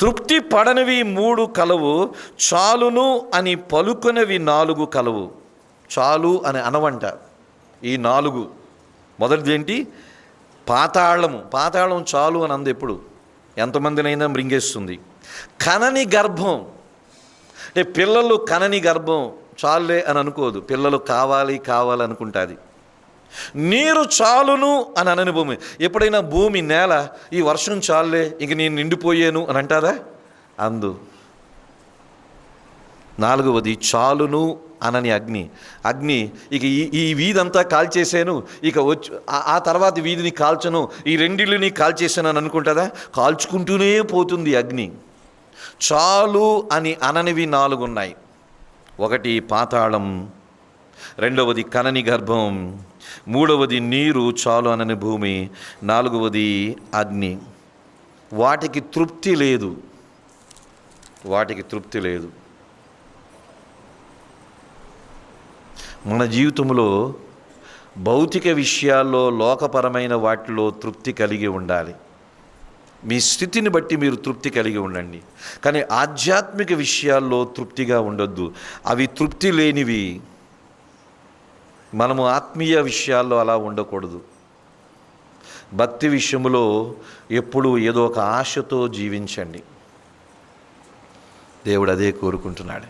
తృప్తి పడనివి 3 కలవు, చాలును అని పలుకునవి 4 కలవు. చాలు అని అనవంట ఈ 4. మొదటిది ఏంటి? పాతాళము. పాతాళం చాలు అని అంది. ఎప్పుడు ఎంతమందినైనా మృంగేస్తుంది. కనని గర్భం అంటే పిల్లలు కనని గర్భం చాలులే అని అనుకోదు. పిల్లలు కావాలి కావాలి అనుకుంటుంది. నీరు చాలును అని అనని భూమి. ఎప్పుడైనా భూమి నేల ఈ వర్షం చాలులే ఇంక నేను నిండిపోయాను అని అంటారా? అందు. 4వది చాలును అనని అగ్ని. అగ్ని ఇక ఈ వీధంతా కాల్చేసాను, ఇక వచ్చి ఆ తర్వాత వీధిని కాల్చను, ఈ రెండిళ్ళని కాల్చేసాను అని అనుకుంటుందా? కాల్చుకుంటూనే పోతుంది అగ్ని. చాలు అని అననివి 4 ఉన్నాయి. 1 పాతాళం, 2వది కనని గర్భం, 3వది నీరు చాలు అనని భూమి, 4వది అగ్ని. వాటికి తృప్తి లేదు. వాటికి తృప్తి లేదు. మన జీవితంలో భౌతిక విషయాల్లో, లోకపరమైన వాటిలో తృప్తి కలిగి ఉండాలి. మీ స్థితిని బట్టి మీరు తృప్తి కలిగి ఉండండి. కానీ ఆధ్యాత్మిక విషయాల్లో తృప్తిగా ఉండొద్దు. అవి తృప్తి లేనివి. మనము ఆత్మీయ విషయాల్లో అలా ఉండకూడదు. భక్తి విషయంలో ఎప్పుడూ ఏదో ఒక ఆశతో జీవించండి. దేవుడు అదే కోరుకుంటున్నాడు.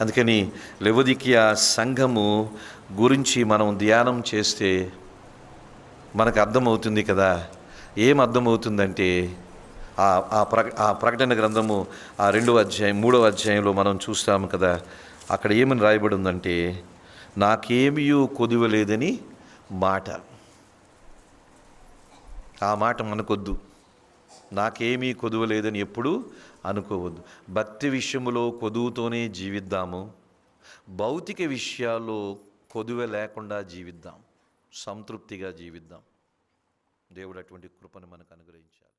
అందుకని లవొదికీయ సంఘము గురించి మనం ధ్యానం చేస్తే మనకు అర్థమవుతుంది కదా. ఏం అర్థమవుతుందంటే ఆ ప్రకటన గ్రంథము 2వ అధ్యాయం 3వ అధ్యాయంలో మనం చూస్తాము కదా. అక్కడ ఏమని రాయబడి ఉందంటే, నాకేమీ కొదువలేదని మాట. ఆ మాట మనకొద్దు. నాకేమీ కొదువలేదని ఎప్పుడూ అనుకోవద్దు. భక్తి విషయంలో కొదువుతోనే జీవిద్దాము. భౌతిక విషయాల్లో కొదువ లేకుండా జీవిద్దాం. సంతృప్తిగా జీవిద్దాం. దేవుడు అటువంటి కృపను మనకు అనుగ్రహించారు.